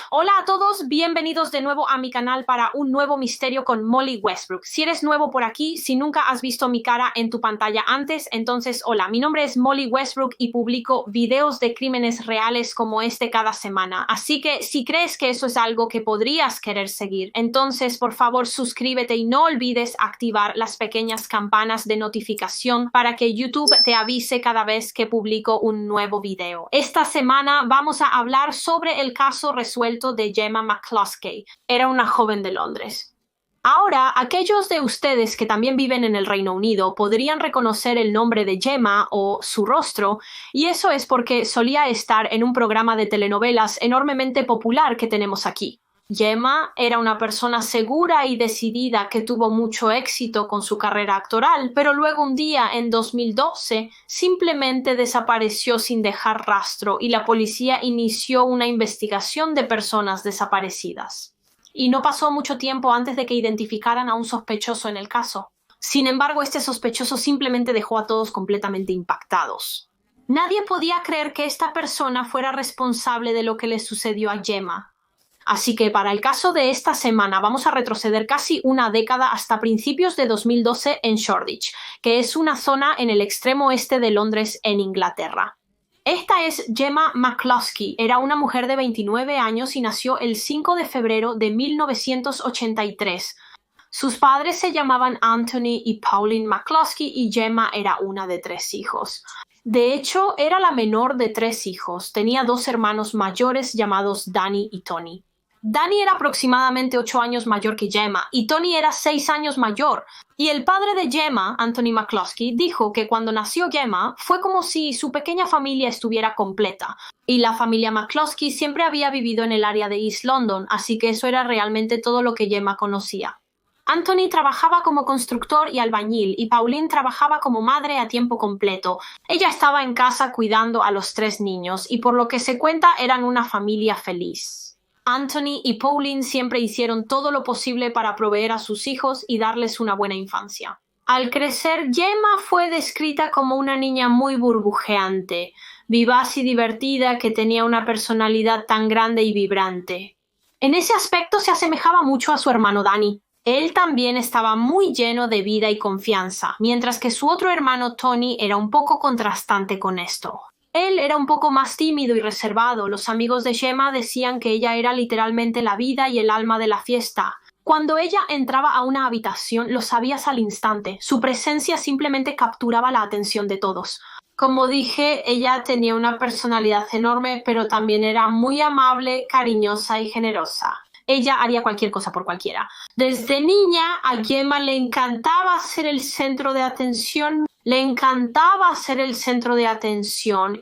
Hola a todos, bienvenidos de nuevo a mi canal para un nuevo misterio con Molly Westbrook. Si eres nuevo por aquí, si nunca has visto mi cara en tu pantalla antes, entonces hola, mi nombre es Molly Westbrook y publico videos de crímenes reales como este cada semana. Así que si crees que eso es algo que podrías querer seguir, entonces por favor suscríbete y no olvides activar las pequeñas campanas de notificación para que YouTube te avise cada vez que publico un nuevo video. Esta semana vamos a hablar sobre el caso resuelto de Gemma McCloskey. Era una joven de Londres. Ahora, aquellos de ustedes que también viven en el Reino Unido podrían reconocer el nombre de Gemma o su rostro, y eso es porque solía estar en un programa de telenovelas enormemente popular que tenemos aquí. Gemma era una persona segura y decidida que tuvo mucho éxito con su carrera actoral, pero luego un día, en 2012, simplemente desapareció sin dejar rastro y la policía inició una investigación de personas desaparecidas. Y no pasó mucho tiempo antes de que identificaran a un sospechoso en el caso. Sin embargo, este sospechoso simplemente dejó a todos completamente impactados. Nadie podía creer que esta persona fuera responsable de lo que le sucedió a Gemma. Así que para el caso de esta semana vamos a retroceder casi una década hasta principios de 2012 en Shoreditch, que es una zona en el extremo oeste de Londres, en Inglaterra. Esta es Gemma McCloskey, era una mujer de 29 años y nació el 5 de febrero de 1983. Sus padres se llamaban Anthony y Pauline McCloskey y Gemma era una de 3 hijos. De hecho, era la menor de 3 hijos. Tenía 2 hermanos mayores llamados Danny y Tony. Danny era aproximadamente 8 años mayor que Gemma y Tony era 6 años mayor. Y el padre de Gemma, Anthony McCloskey, dijo que cuando nació Gemma fue como si su pequeña familia estuviera completa. Y la familia McCloskey siempre había vivido en el área de East London, así que eso era realmente todo lo que Gemma conocía. Anthony trabajaba como constructor y albañil y Pauline trabajaba como madre a tiempo completo. Ella estaba en casa cuidando a los 3 niños y por lo que se cuenta eran una familia feliz. Anthony y Pauline siempre hicieron todo lo posible para proveer a sus hijos y darles una buena infancia. Al crecer, Gemma fue descrita como una niña muy burbujeante, vivaz y divertida que tenía una personalidad tan grande y vibrante. En ese aspecto se asemejaba mucho a su hermano Danny. Él también estaba muy lleno de vida y confianza, mientras que su otro hermano Tony era un poco contrastante con esto. Él era un poco más tímido y reservado. Los amigos de Gemma decían que ella era literalmente la vida y el alma de la fiesta. Cuando ella entraba a una habitación, lo sabías al instante. Su presencia simplemente capturaba la atención de todos. Como dije, ella tenía una personalidad enorme, pero también era muy amable, cariñosa y generosa. Ella haría cualquier cosa por cualquiera. Desde niña, a Gemma le encantaba ser el centro de atención.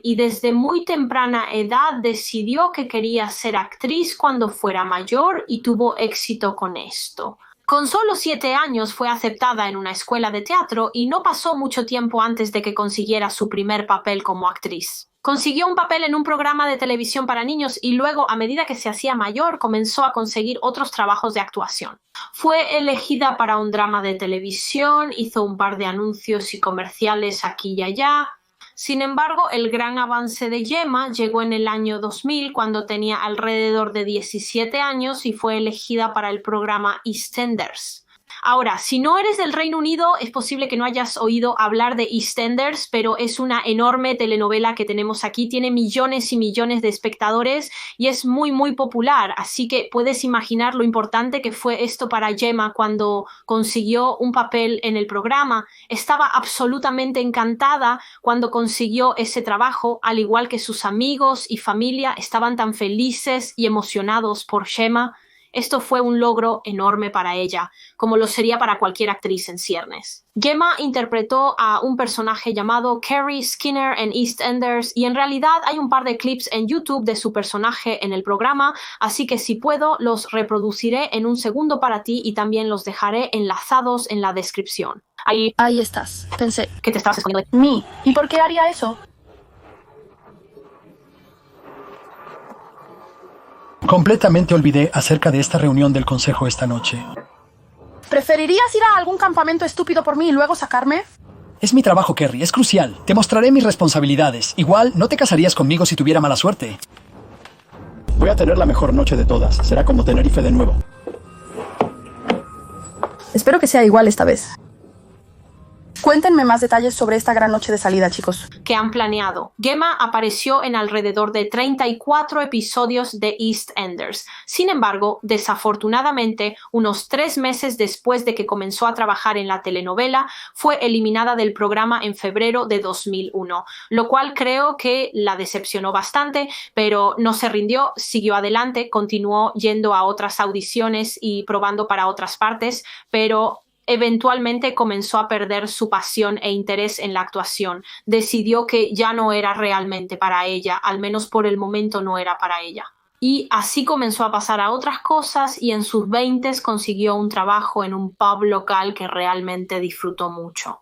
Y desde muy temprana edad decidió que quería ser actriz cuando fuera mayor y tuvo éxito con esto. Con solo 7 años fue aceptada en una escuela de teatro y no pasó mucho tiempo antes de que consiguiera su primer papel como actriz. Consiguió un papel en un programa de televisión para niños y luego, a medida que se hacía mayor, comenzó a conseguir otros trabajos de actuación. Fue elegida para un drama de televisión, hizo un par de anuncios y comerciales aquí y allá. Sin embargo, el gran avance de Gemma llegó en el año 2000, cuando tenía alrededor de 17 años y fue elegida para el programa EastEnders. Ahora, si no eres del Reino Unido, es posible que no hayas oído hablar de EastEnders, pero es una enorme telenovela que tenemos aquí. Tiene millones y millones de espectadores y es muy, muy popular. Así que puedes imaginar lo importante que fue esto para Gemma cuando consiguió un papel en el programa. Estaba absolutamente encantada cuando consiguió ese trabajo, al igual que sus amigos y familia estaban tan felices y emocionados por Gemma. Esto fue un logro enorme para ella, como lo sería para cualquier actriz en ciernes. Gemma interpretó a un personaje llamado Carrie Skinner en EastEnders y en realidad hay un par de clips en YouTube de su personaje en el programa, así que si puedo los reproduciré en un segundo para ti y también los dejaré enlazados en la descripción. Ahí estás. Pensé que te estabas escondiendo de mí. ¿Y por qué haría eso? Completamente olvidé acerca de esta reunión del consejo esta noche. ¿Preferirías ir a algún campamento estúpido por mí y luego sacarme? Es mi trabajo, Kerry, es crucial. Te mostraré mis responsabilidades. Igual, no te casarías conmigo si tuviera mala suerte. Voy a tener la mejor noche de todas. Será como Tenerife de nuevo. Espero que sea igual esta vez. Cuéntenme más detalles sobre esta gran noche de salida, chicos. Que han planeado. Gemma apareció en alrededor de 34 episodios de EastEnders. Sin embargo, desafortunadamente, unos 3 meses después de que comenzó a trabajar en la telenovela, fue eliminada del programa en febrero de 2001, lo cual creo que la decepcionó bastante, pero no se rindió, siguió adelante, continuó yendo a otras audiciones y probando para otras partes, pero eventualmente comenzó a perder su pasión e interés en la actuación. Decidió que ya no era realmente para ella, al menos por el momento no era para ella. Y así comenzó a pasar a otras cosas y en sus 20s consiguió un trabajo en un pub local que realmente disfrutó mucho.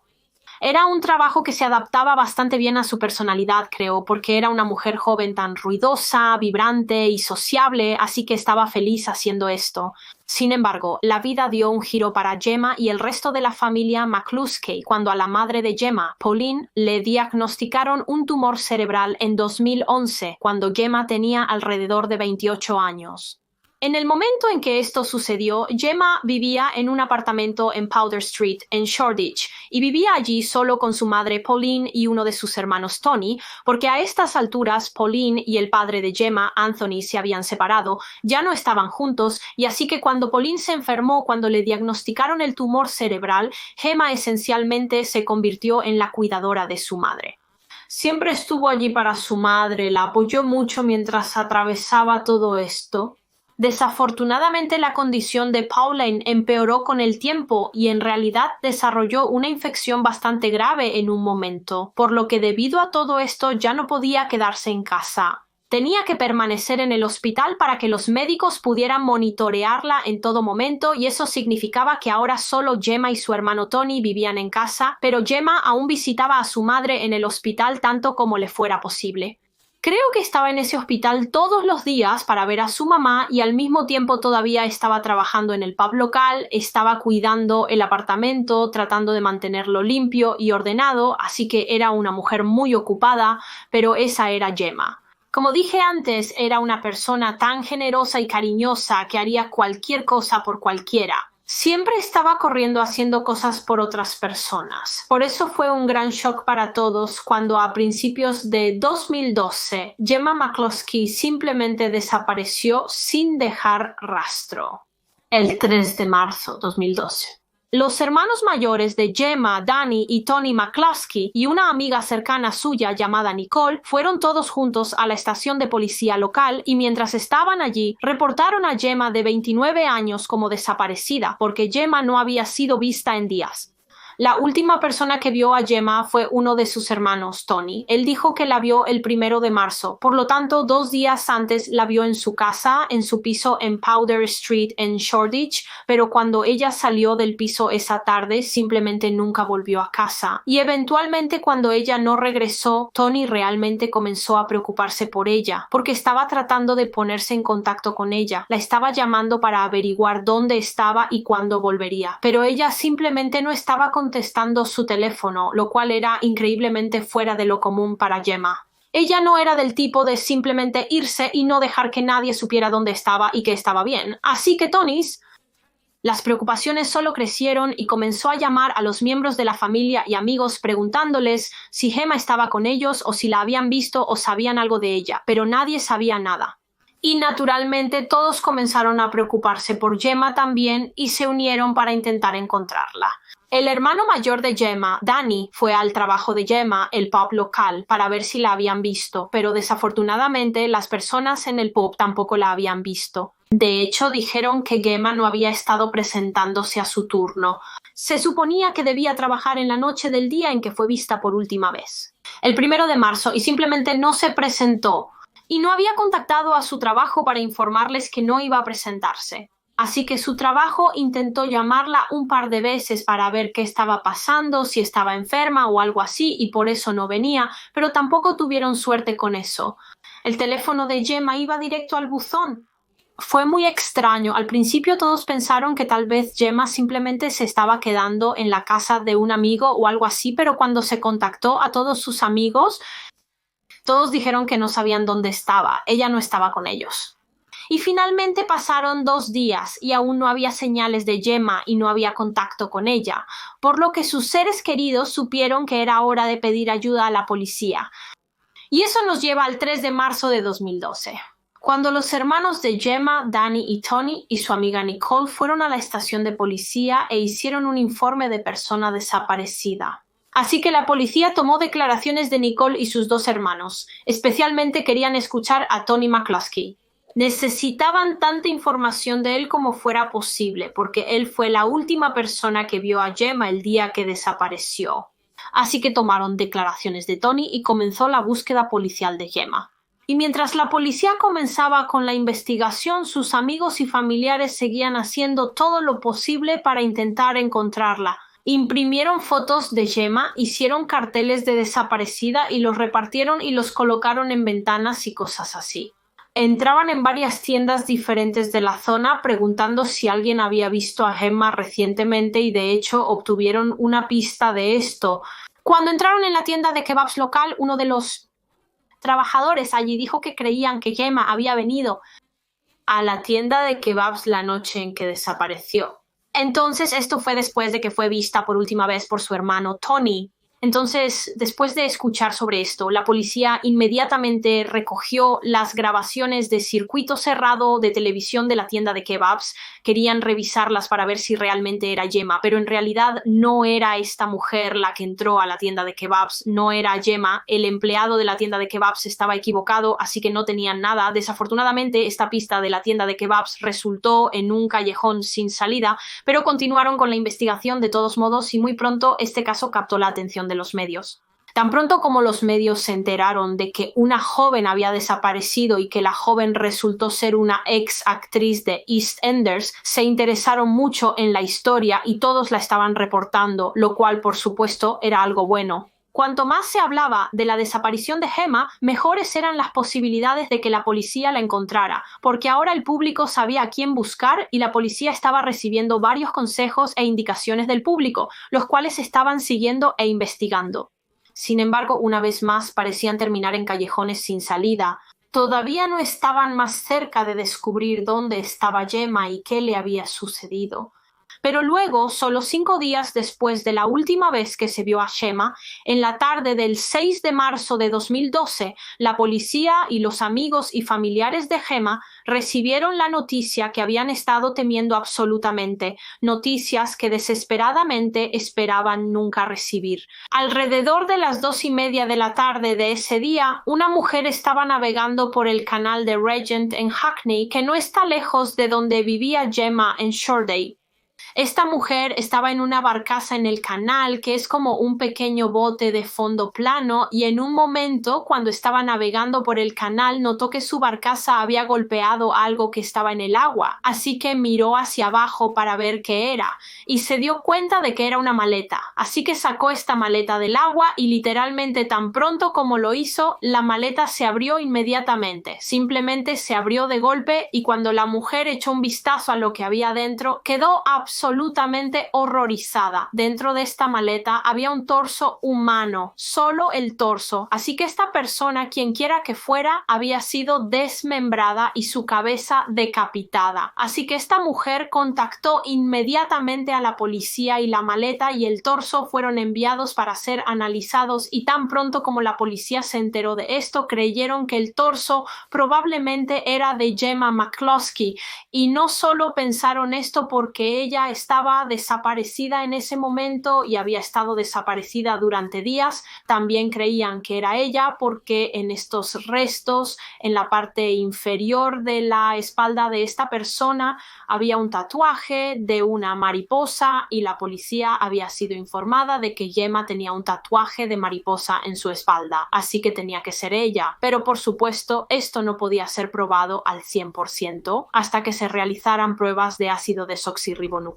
Era un trabajo que se adaptaba bastante bien a su personalidad, creo, porque era una mujer joven tan ruidosa, vibrante y sociable, así que estaba feliz haciendo esto. Sin embargo, la vida dio un giro para Gemma y el resto de la familia McCluskey cuando a la madre de Gemma, Pauline, le diagnosticaron un tumor cerebral en 2011, cuando Gemma tenía alrededor de 28 años. En el momento en que esto sucedió, Gemma vivía en un apartamento en Powder Street, en Shoreditch, y vivía allí solo con su madre Pauline y uno de sus hermanos Tony, porque a estas alturas Pauline y el padre de Gemma, Anthony, se habían separado, ya no estaban juntos, y así que cuando Pauline se enfermó cuando le diagnosticaron el tumor cerebral, Gemma esencialmente se convirtió en la cuidadora de su madre. Siempre estuvo allí para su madre, la apoyó mucho mientras atravesaba todo esto. Desafortunadamente la condición de Pauline empeoró con el tiempo y en realidad desarrolló una infección bastante grave en un momento, por lo que debido a todo esto ya no podía quedarse en casa. Tenía que permanecer en el hospital para que los médicos pudieran monitorearla en todo momento y eso significaba que ahora solo Gemma y su hermano Tony vivían en casa, pero Gemma aún visitaba a su madre en el hospital tanto como le fuera posible. Creo que estaba en ese hospital todos los días para ver a su mamá y al mismo tiempo todavía estaba trabajando en el pub local, estaba cuidando el apartamento, tratando de mantenerlo limpio y ordenado, así que era una mujer muy ocupada, pero esa era Gemma. Como dije antes, era una persona tan generosa y cariñosa que haría cualquier cosa por cualquiera. Siempre estaba corriendo haciendo cosas por otras personas. Por eso fue un gran shock para todos cuando a principios de 2012 Gemma McCluskey simplemente desapareció sin dejar rastro. El 3 de marzo 2012. Los hermanos mayores de Gemma, Danny y Tony McCluskey y una amiga cercana suya llamada Nicole fueron todos juntos a la estación de policía local y mientras estaban allí reportaron a Gemma de 29 años como desaparecida porque Gemma no había sido vista en días. La última persona que vio a Gemma fue uno de sus hermanos, Tony. Él dijo que la vio el 1 de marzo, por lo tanto 2 días antes la vio en su casa, en su piso en Powder Street en Shoreditch, pero cuando ella salió del piso esa tarde simplemente nunca volvió a casa. Y eventualmente cuando ella no regresó, Tony realmente comenzó a preocuparse por ella, porque estaba tratando de ponerse en contacto con ella. La estaba llamando para averiguar dónde estaba y cuándo volvería, pero ella simplemente no estaba contestando su teléfono, lo cual era increíblemente fuera de lo común para Gemma. Ella no era del tipo de simplemente irse y no dejar que nadie supiera dónde estaba y que estaba bien. Así que las preocupaciones solo crecieron y comenzó a llamar a los miembros de la familia y amigos preguntándoles si Gemma estaba con ellos o si la habían visto o sabían algo de ella, pero nadie sabía nada. Y naturalmente todos comenzaron a preocuparse por Gemma también y se unieron para intentar encontrarla. El hermano mayor de Gemma, Danny, fue al trabajo de Gemma, el pub local, para ver si la habían visto, pero desafortunadamente las personas en el pub tampoco la habían visto. De hecho, dijeron que Gemma no había estado presentándose a su turno. Se suponía que debía trabajar en la noche del día en que fue vista por última vez. El 1 de marzo, y simplemente no se presentó. Y no había contactado a su trabajo para informarles que no iba a presentarse. Así que su trabajo intentó llamarla un par de veces para ver qué estaba pasando, si estaba enferma o algo así, y por eso no venía, pero tampoco tuvieron suerte con eso. El teléfono de Gemma iba directo al buzón. Fue muy extraño. Al principio todos pensaron que tal vez Gemma simplemente se estaba quedando en la casa de un amigo o algo así, pero cuando se contactó a todos sus amigos, todos dijeron que no sabían dónde estaba. Ella no estaba con ellos. Y finalmente pasaron 2 días y aún no había señales de Gemma y no había contacto con ella, por lo que sus seres queridos supieron que era hora de pedir ayuda a la policía. Y eso nos lleva al 3 de marzo de 2012. Cuando los hermanos de Gemma, Danny y Tony y su amiga Nicole fueron a la estación de policía e hicieron un informe de persona desaparecida. Así que la policía tomó declaraciones de Nicole y sus 2 hermanos. Especialmente querían escuchar a Tony McCluskey. Necesitaban tanta información de él como fuera posible, porque él fue la última persona que vio a Gemma el día que desapareció. Así que tomaron declaraciones de Tony y comenzó la búsqueda policial de Gemma. Y mientras la policía comenzaba con la investigación, sus amigos y familiares seguían haciendo todo lo posible para intentar encontrarla. Imprimieron fotos de Gemma, hicieron carteles de desaparecida y los repartieron y los colocaron en ventanas y cosas así. Entraban en varias tiendas diferentes de la zona preguntando si alguien había visto a Gemma recientemente y de hecho obtuvieron una pista de esto. Cuando entraron en la tienda de kebabs local, uno de los trabajadores allí dijo que creían que Gemma había venido a la tienda de kebabs la noche en que desapareció. Entonces esto fue después de que fue vista por última vez por su hermano Tony. Entonces, después de escuchar sobre esto, la policía inmediatamente recogió las grabaciones de circuito cerrado de televisión de la tienda de kebabs. Querían revisarlas para ver si realmente era Gemma, pero en realidad no era esta mujer la que entró a la tienda de kebabs, no era Gemma. El empleado de la tienda de kebabs estaba equivocado, así que no tenían nada. Desafortunadamente, esta pista de la tienda de kebabs resultó en un callejón sin salida, pero continuaron con la investigación de todos modos y muy pronto este caso captó la atención de los medios. Tan pronto como los medios se enteraron de que una joven había desaparecido y que la joven resultó ser una ex actriz de EastEnders, se interesaron mucho en la historia y todos la estaban reportando, lo cual por supuesto era algo bueno. Cuanto más se hablaba de la desaparición de Gemma, mejores eran las posibilidades de que la policía la encontrara, porque ahora el público sabía a quién buscar y la policía estaba recibiendo varios consejos e indicaciones del público, los cuales estaban siguiendo e investigando. Sin embargo, una vez más parecían terminar en callejones sin salida. Todavía no estaban más cerca de descubrir dónde estaba Gemma y qué le había sucedido. Pero luego, solo 5 días después de la última vez que se vio a Gemma, en la tarde del 6 de marzo de 2012, la policía y los amigos y familiares de Gemma recibieron la noticia que habían estado temiendo absolutamente, noticias que desesperadamente esperaban nunca recibir. Alrededor de las 2:30 de la tarde de ese día, una mujer estaba navegando por el canal de Regent en Hackney, que no está lejos de donde vivía Gemma en Shoreditch. Esta mujer estaba en una barcaza en el canal, que es como un pequeño bote de fondo plano, y en un momento, cuando estaba navegando por el canal, notó que su barcaza había golpeado algo que estaba en el agua, así que miró hacia abajo para ver qué era, y se dio cuenta de que era una maleta. Así que sacó esta maleta del agua y literalmente tan pronto como lo hizo, la maleta se abrió inmediatamente. Simplemente se abrió de golpe y cuando la mujer echó un vistazo a lo que había dentro, quedó absolutamente horrorizada. Dentro de esta maleta había un torso humano, solo el torso, así que esta persona, quien quiera que fuera, había sido desmembrada y su cabeza decapitada. Así que esta mujer contactó inmediatamente a la policía y la maleta y el torso fueron enviados para ser analizados y tan pronto como la policía se enteró de esto, creyeron que el torso probablemente era de Gemma McCluskey y no solo pensaron esto porque ella estaba desaparecida en ese momento y había estado desaparecida durante días, también creían que era ella porque en estos restos, en la parte inferior de la espalda de esta persona, había un tatuaje de una mariposa y la policía había sido informada de que Gemma tenía un tatuaje de mariposa en su espalda, así que tenía que ser ella. Pero por supuesto, esto no podía ser probado al 100% hasta que se realizaran pruebas de ácido desoxirribonucleico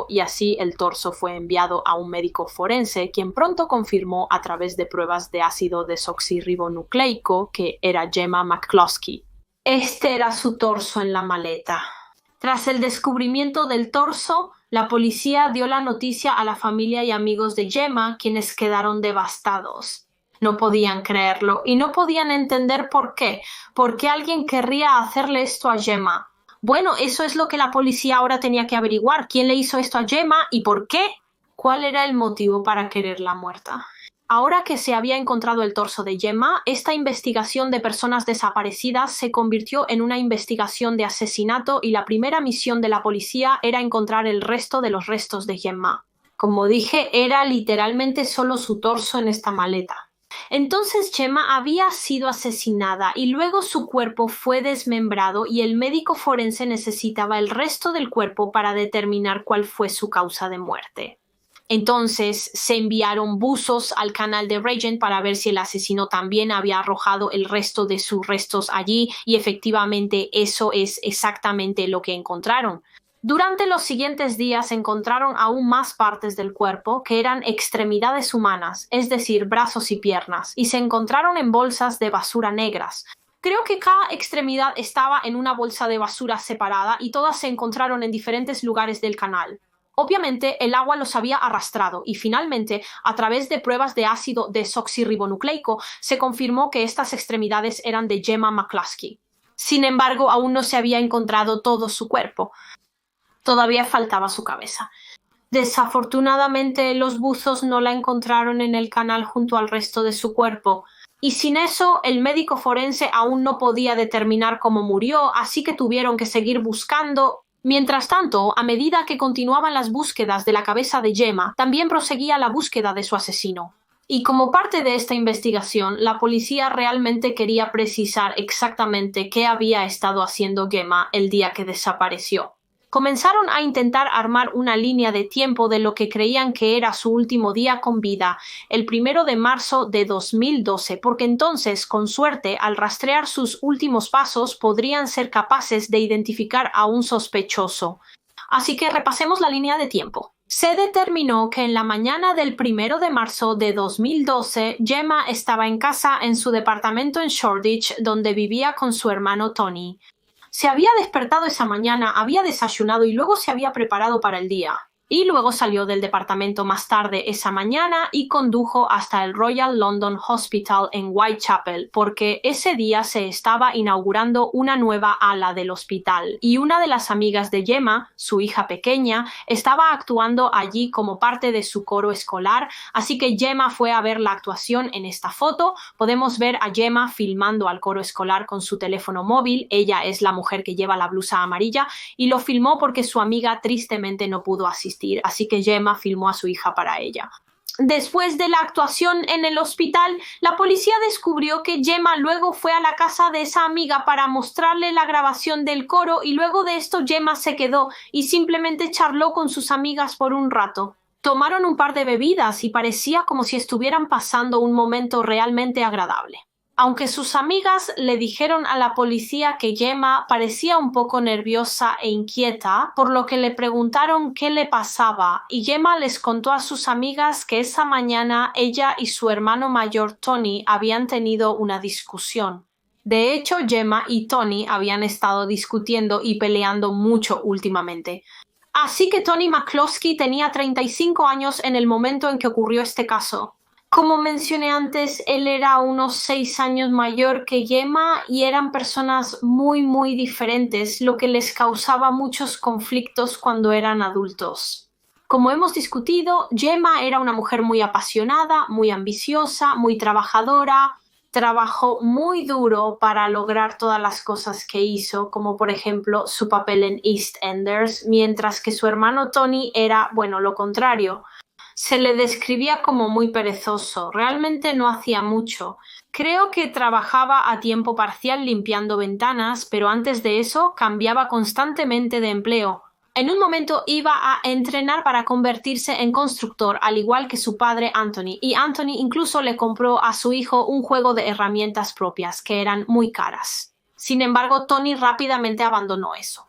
y así el torso fue enviado a un médico forense, quien pronto confirmó a través de pruebas de ácido desoxirribonucleico que era Gemma McCluskey. Este era su torso en la maleta. Tras el descubrimiento del torso, la policía dio la noticia a la familia y amigos de Gemma, quienes quedaron devastados. No podían creerlo y no podían entender por qué. ¿Por qué alguien querría hacerle esto a Gemma? Bueno, eso es lo que la policía ahora tenía que averiguar. ¿Quién le hizo esto a Gemma y por qué? ¿Cuál era el motivo para quererla muerta? Ahora que se había encontrado el torso de Gemma, esta investigación de personas desaparecidas se convirtió en una investigación de asesinato y la primera misión de la policía era encontrar el resto de los restos de Gemma. Como dije, era literalmente solo su torso en esta maleta. Entonces Gemma había sido asesinada y luego su cuerpo fue desmembrado y el médico forense necesitaba el resto del cuerpo para determinar cuál fue su causa de muerte. Entonces se enviaron buzos al canal de Regent para ver si el asesino también había arrojado el resto de sus restos allí y efectivamente eso es exactamente lo que encontraron. Durante los siguientes días encontraron aún más partes del cuerpo que eran extremidades humanas, es decir, brazos y piernas, y se encontraron en bolsas de basura negras. Creo que cada extremidad estaba en una bolsa de basura separada y todas se encontraron en diferentes lugares del canal. Obviamente, el agua los había arrastrado y finalmente, a través de pruebas de ácido desoxirribonucleico, se confirmó que estas extremidades eran de Gemma McCluskey. Sin embargo, aún no se había encontrado todo su cuerpo. Todavía faltaba su cabeza. Desafortunadamente, los buzos no la encontraron en el canal junto al resto de su cuerpo. Y sin eso, el médico forense aún no podía determinar cómo murió, así que tuvieron que seguir buscando. Mientras tanto, a medida que continuaban las búsquedas de la cabeza de Gemma, también proseguía la búsqueda de su asesino. Y como parte de esta investigación, la policía realmente quería precisar exactamente qué había estado haciendo Gemma el día que desapareció. Comenzaron a intentar armar una línea de tiempo de lo que creían que era su último día con vida, el 1 de marzo de 2012, porque entonces, con suerte, al rastrear sus últimos pasos, podrían ser capaces de identificar a un sospechoso. Así que repasemos la línea de tiempo. Se determinó que en la mañana del 1 de marzo de 2012, Gemma estaba en casa en su departamento en Shoreditch, donde vivía con su hermano Tony. Se había despertado esa mañana, había desayunado y luego se había preparado para el día. Y luego salió del departamento más tarde esa mañana y condujo hasta el Royal London Hospital en Whitechapel, porque ese día se estaba inaugurando una nueva ala del hospital y una de las amigas de Gemma, su hija pequeña, estaba actuando allí como parte de su coro escolar, así que Gemma fue a ver la actuación. En esta foto podemos ver a Gemma filmando al coro escolar con su teléfono móvil. Ella es la mujer que lleva la blusa amarilla y lo filmó porque su amiga tristemente no pudo asistir. Así que Gemma filmó a su hija para ella. Después de la actuación en el hospital, la policía descubrió que Gemma luego fue a la casa de esa amiga para mostrarle la grabación del coro y luego de esto Gemma se quedó y simplemente charló con sus amigas por un rato. Tomaron un par de bebidas y parecía como si estuvieran pasando un momento realmente agradable. Aunque sus amigas le dijeron a la policía que Gemma parecía un poco nerviosa e inquieta, por lo que le preguntaron qué le pasaba, y Gemma les contó a sus amigas que esa mañana ella y su hermano mayor Tony habían tenido una discusión. De hecho, Gemma y Tony habían estado discutiendo y peleando mucho últimamente. Así que Tony McCluskey tenía 35 años en el momento en que ocurrió este caso. Como mencioné antes, él era unos 6 años mayor que Gemma y eran personas muy diferentes, lo que les causaba muchos conflictos cuando eran adultos. Como hemos discutido, Gemma era una mujer muy apasionada, muy ambiciosa, muy trabajadora. Trabajó muy duro para lograr todas las cosas que hizo, como por ejemplo su papel en EastEnders, mientras que su hermano Tony era, lo contrario. Se le describía como muy perezoso, realmente no hacía mucho. Creo que trabajaba a tiempo parcial limpiando ventanas, pero antes de eso cambiaba constantemente de empleo. En un momento iba a entrenar para convertirse en constructor, al igual que su padre Anthony, y Anthony incluso le compró a su hijo un juego de herramientas propias, que eran muy caras. Sin embargo, Tony rápidamente abandonó eso.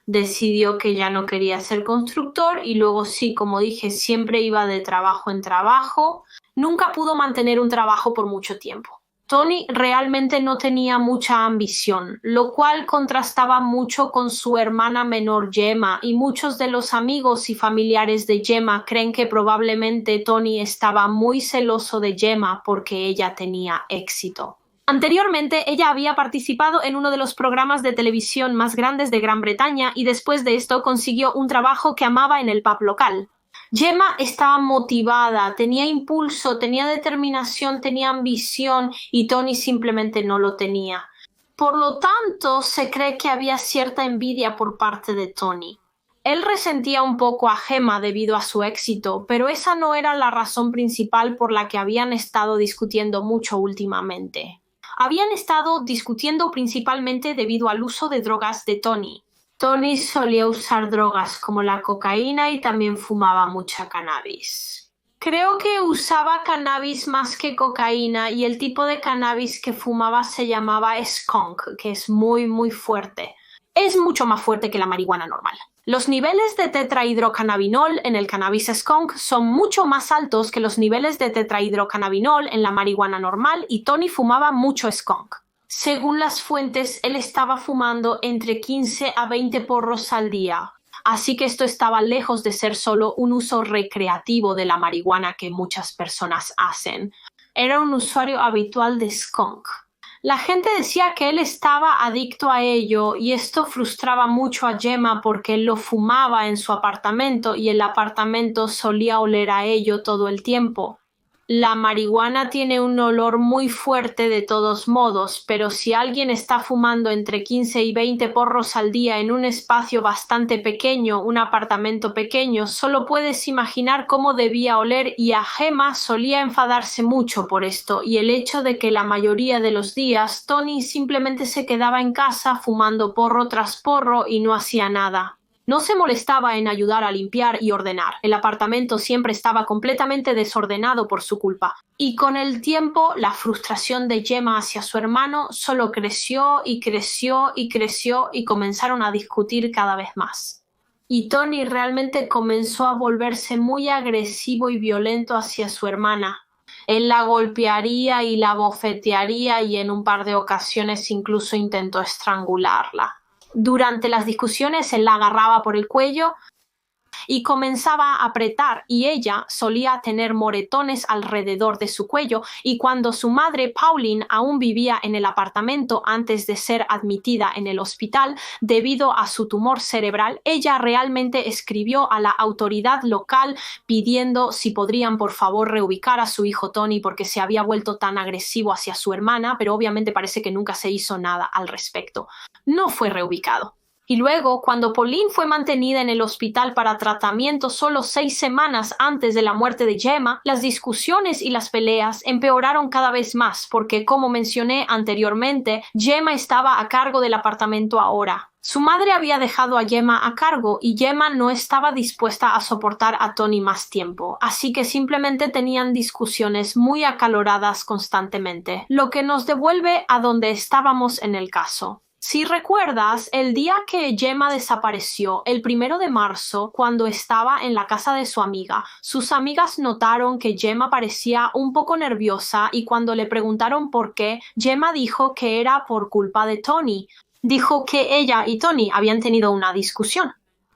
Decidió que ya no quería ser constructor y luego sí, como dije, siempre iba de trabajo en trabajo. Nunca pudo mantener un trabajo por mucho tiempo. Tony realmente no tenía mucha ambición, lo cual contrastaba mucho con su hermana menor Gemma, y muchos de los amigos y familiares de Gemma creen que probablemente Tony estaba muy celoso de Gemma porque ella tenía éxito. Anteriormente, ella había participado en uno de los programas de televisión más grandes de Gran Bretaña y después de esto consiguió un trabajo que amaba en el pub local. Gemma estaba motivada, tenía impulso, tenía determinación, tenía ambición y Tony simplemente no lo tenía. Por lo tanto, se cree que había cierta envidia por parte de Tony. Él resentía un poco a Gemma debido a su éxito, pero esa no era la razón principal por la que habían estado discutiendo mucho últimamente. Habían estado discutiendo principalmente debido al uso de drogas de Tony. Tony solía usar drogas como la cocaína y también fumaba mucha cannabis. Creo que usaba cannabis más que cocaína y el tipo de cannabis que fumaba se llamaba skunk, que es muy fuerte. Es mucho más fuerte que la marihuana normal. Los niveles de tetrahidrocannabinol en el cannabis skunk son mucho más altos que los niveles de tetrahidrocannabinol en la marihuana normal y Tony fumaba mucho skunk. Según las fuentes, él estaba fumando entre 15 a 20 porros al día. Así que esto estaba lejos de ser solo un uso recreativo de la marihuana que muchas personas hacen. Era un usuario habitual de skunk. La gente decía que él estaba adicto a ello y esto frustraba mucho a Gemma porque él lo fumaba en su apartamento y el apartamento solía oler a ello todo el tiempo. La marihuana tiene un olor muy fuerte de todos modos, pero si alguien está fumando entre 15 y 20 porros al día en un espacio bastante pequeño, un apartamento pequeño, solo puedes imaginar cómo debía oler y a Gemma solía enfadarse mucho por esto y el hecho de que la mayoría de los días Tony simplemente se quedaba en casa fumando porro tras porro y no hacía nada. No se molestaba en ayudar a limpiar y ordenar. El apartamento siempre estaba completamente desordenado por su culpa. Y con el tiempo, la frustración de Gemma hacia su hermano solo creció y comenzaron a discutir cada vez más. Y Tony realmente comenzó a volverse muy agresivo y violento hacia su hermana. Él la golpearía y la bofetearía y en un par de ocasiones incluso intentó estrangularla. Durante las discusiones él la agarraba por el cuello y comenzaba a apretar y ella solía tener moretones alrededor de su cuello y cuando su madre Pauline aún vivía en el apartamento antes de ser admitida en el hospital debido a su tumor cerebral, ella realmente escribió a la autoridad local pidiendo si podrían por favor reubicar a su hijo Tony porque se había vuelto tan agresivo hacia su hermana, pero obviamente parece que nunca se hizo nada al respecto. No fue reubicado. Y luego, cuando Pauline fue mantenida en el hospital para tratamiento solo 6 semanas antes de la muerte de Gemma, las discusiones y las peleas empeoraron cada vez más porque, como mencioné anteriormente, Gemma estaba a cargo del apartamento ahora. Su madre había dejado a Gemma a cargo y Gemma no estaba dispuesta a soportar a Tony más tiempo, así que simplemente tenían discusiones muy acaloradas constantemente, lo que nos devuelve a donde estábamos en el caso. Si recuerdas, el día que Gemma desapareció, el 1 de marzo, cuando estaba en la casa de su amiga, sus amigas notaron que Gemma parecía un poco nerviosa y cuando le preguntaron por qué, Gemma dijo que era por culpa de Tony. Dijo que ella y Tony habían tenido una discusión.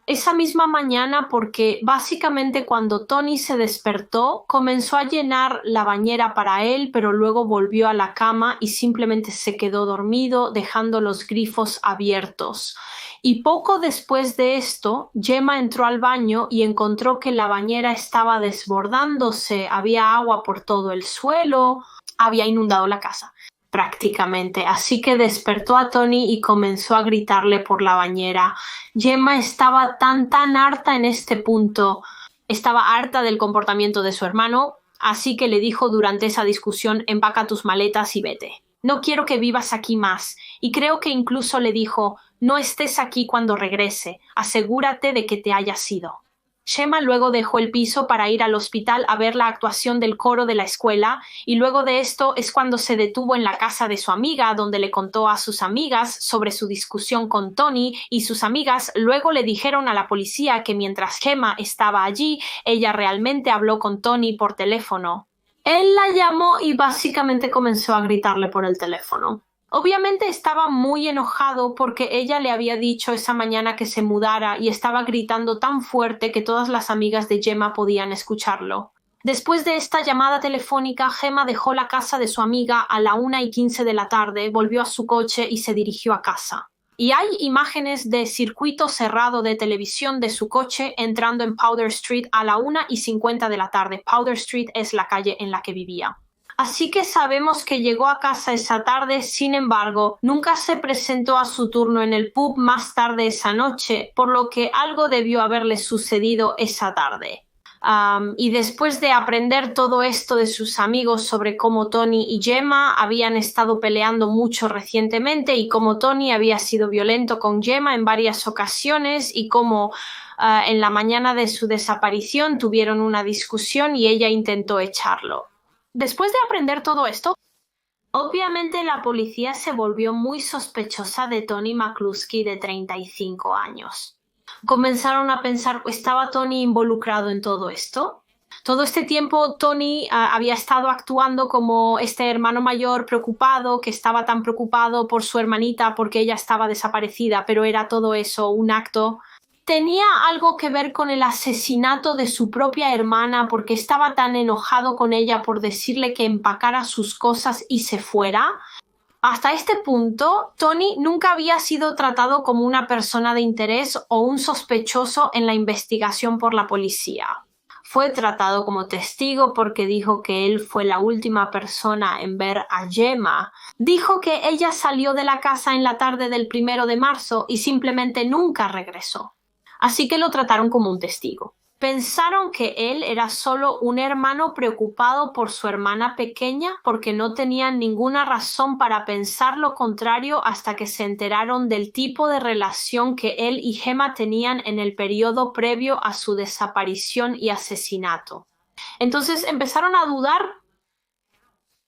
Esa misma mañana porque básicamente cuando Tony se despertó comenzó a llenar la bañera para él pero luego volvió a la cama y simplemente se quedó dormido dejando los grifos abiertos. Y poco después de esto Gemma entró al baño y encontró que la bañera estaba desbordándose, había agua por todo el suelo, había inundado la casa. Prácticamente, así que despertó a Tony y comenzó a gritarle por la bañera. Gemma estaba tan harta en este punto, estaba harta del comportamiento de su hermano, así que le dijo durante esa discusión: empaca tus maletas y vete. No quiero que vivas aquí más. Y creo que incluso le dijo: no estés aquí cuando regrese, asegúrate de que te hayas ido. Gemma luego dejó el piso para ir al hospital a ver la actuación del coro de la escuela y luego de esto es cuando se detuvo en la casa de su amiga donde le contó a sus amigas sobre su discusión con Tony y sus amigas luego le dijeron a la policía que mientras Gemma estaba allí, ella realmente habló con Tony por teléfono. Él la llamó y básicamente comenzó a gritarle por el teléfono. Obviamente estaba muy enojado porque ella le había dicho esa mañana que se mudara y estaba gritando tan fuerte que todas las amigas de Gemma podían escucharlo. Después de esta llamada telefónica, Gemma dejó la casa de su amiga a la 1:15 de la tarde, volvió a su coche y se dirigió a casa. Y hay imágenes de circuito cerrado de televisión de su coche entrando en Powder Street a la 1:50 de la tarde. Powder Street es la calle en la que vivía. Así que sabemos que llegó a casa esa tarde, sin embargo, nunca se presentó a su turno en el pub más tarde esa noche, por lo que algo debió haberle sucedido esa tarde. Y después de aprender todo esto de sus amigos sobre cómo Tony y Gemma habían estado peleando mucho recientemente y cómo Tony había sido violento con Gemma en varias ocasiones y cómo en la mañana de su desaparición tuvieron una discusión y ella intentó echarlo. Después de aprender todo esto, obviamente la policía se volvió muy sospechosa de Tony McCluskey de 35 años. Comenzaron a pensar, ¿estaba Tony involucrado en todo esto? Todo este tiempo Tony había estado actuando como este hermano mayor preocupado, que estaba tan preocupado por su hermanita porque ella estaba desaparecida, pero era todo eso un acto. ¿Tenía algo que ver con el asesinato de su propia hermana porque estaba tan enojado con ella por decirle que empacara sus cosas y se fuera? Hasta este punto, Tony nunca había sido tratado como una persona de interés o un sospechoso en la investigación por la policía. Fue tratado como testigo porque dijo que él fue la última persona en ver a Gemma. Dijo que ella salió de la casa en la tarde del 1 de marzo y simplemente nunca regresó. Así que lo trataron como un testigo. Pensaron que él era solo un hermano preocupado por su hermana pequeña porque no tenían ninguna razón para pensar lo contrario hasta que se enteraron del tipo de relación que él y Gemma tenían en el periodo previo a su desaparición y asesinato. Entonces empezaron a dudar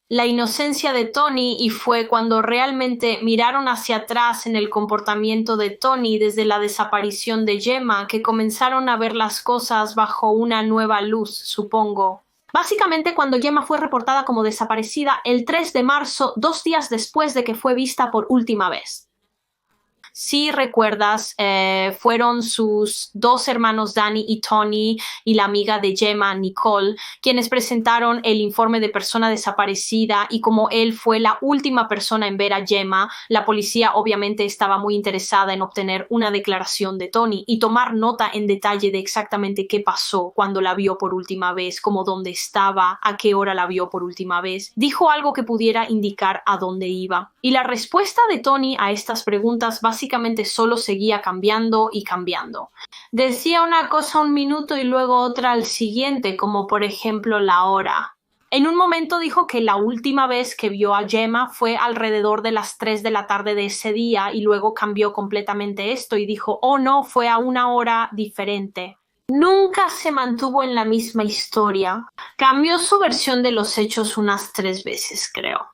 la inocencia de Tony y fue cuando realmente miraron hacia atrás en el comportamiento de Tony desde la desaparición de Gemma que comenzaron a ver las cosas bajo una nueva luz, supongo. Básicamente cuando Gemma fue reportada como desaparecida el 3 de marzo, 2 días después de que fue vista por última vez. Si recuerdas, fueron sus dos hermanos Danny y Tony y la amiga de Gemma, Nicole, quienes presentaron el informe de persona desaparecida y como él fue la última persona en ver a Gemma, la policía obviamente estaba muy interesada en obtener una declaración de Tony y tomar nota en detalle de exactamente qué pasó cuando la vio por última vez, como dónde estaba, a qué hora la vio por última vez. Dijo algo que pudiera indicar a dónde iba. Y la respuesta de Tony a estas preguntas básicamente solo seguía cambiando y cambiando. Decía una cosa un minuto y luego otra al siguiente, como por ejemplo la hora. En un momento dijo que la última vez que vio a Gemma fue alrededor de las 3 de la tarde de ese día y luego cambió completamente esto y dijo, oh no, fue a una hora diferente. Nunca se mantuvo en la misma historia. Cambió su versión de los hechos unas 3 veces, creo.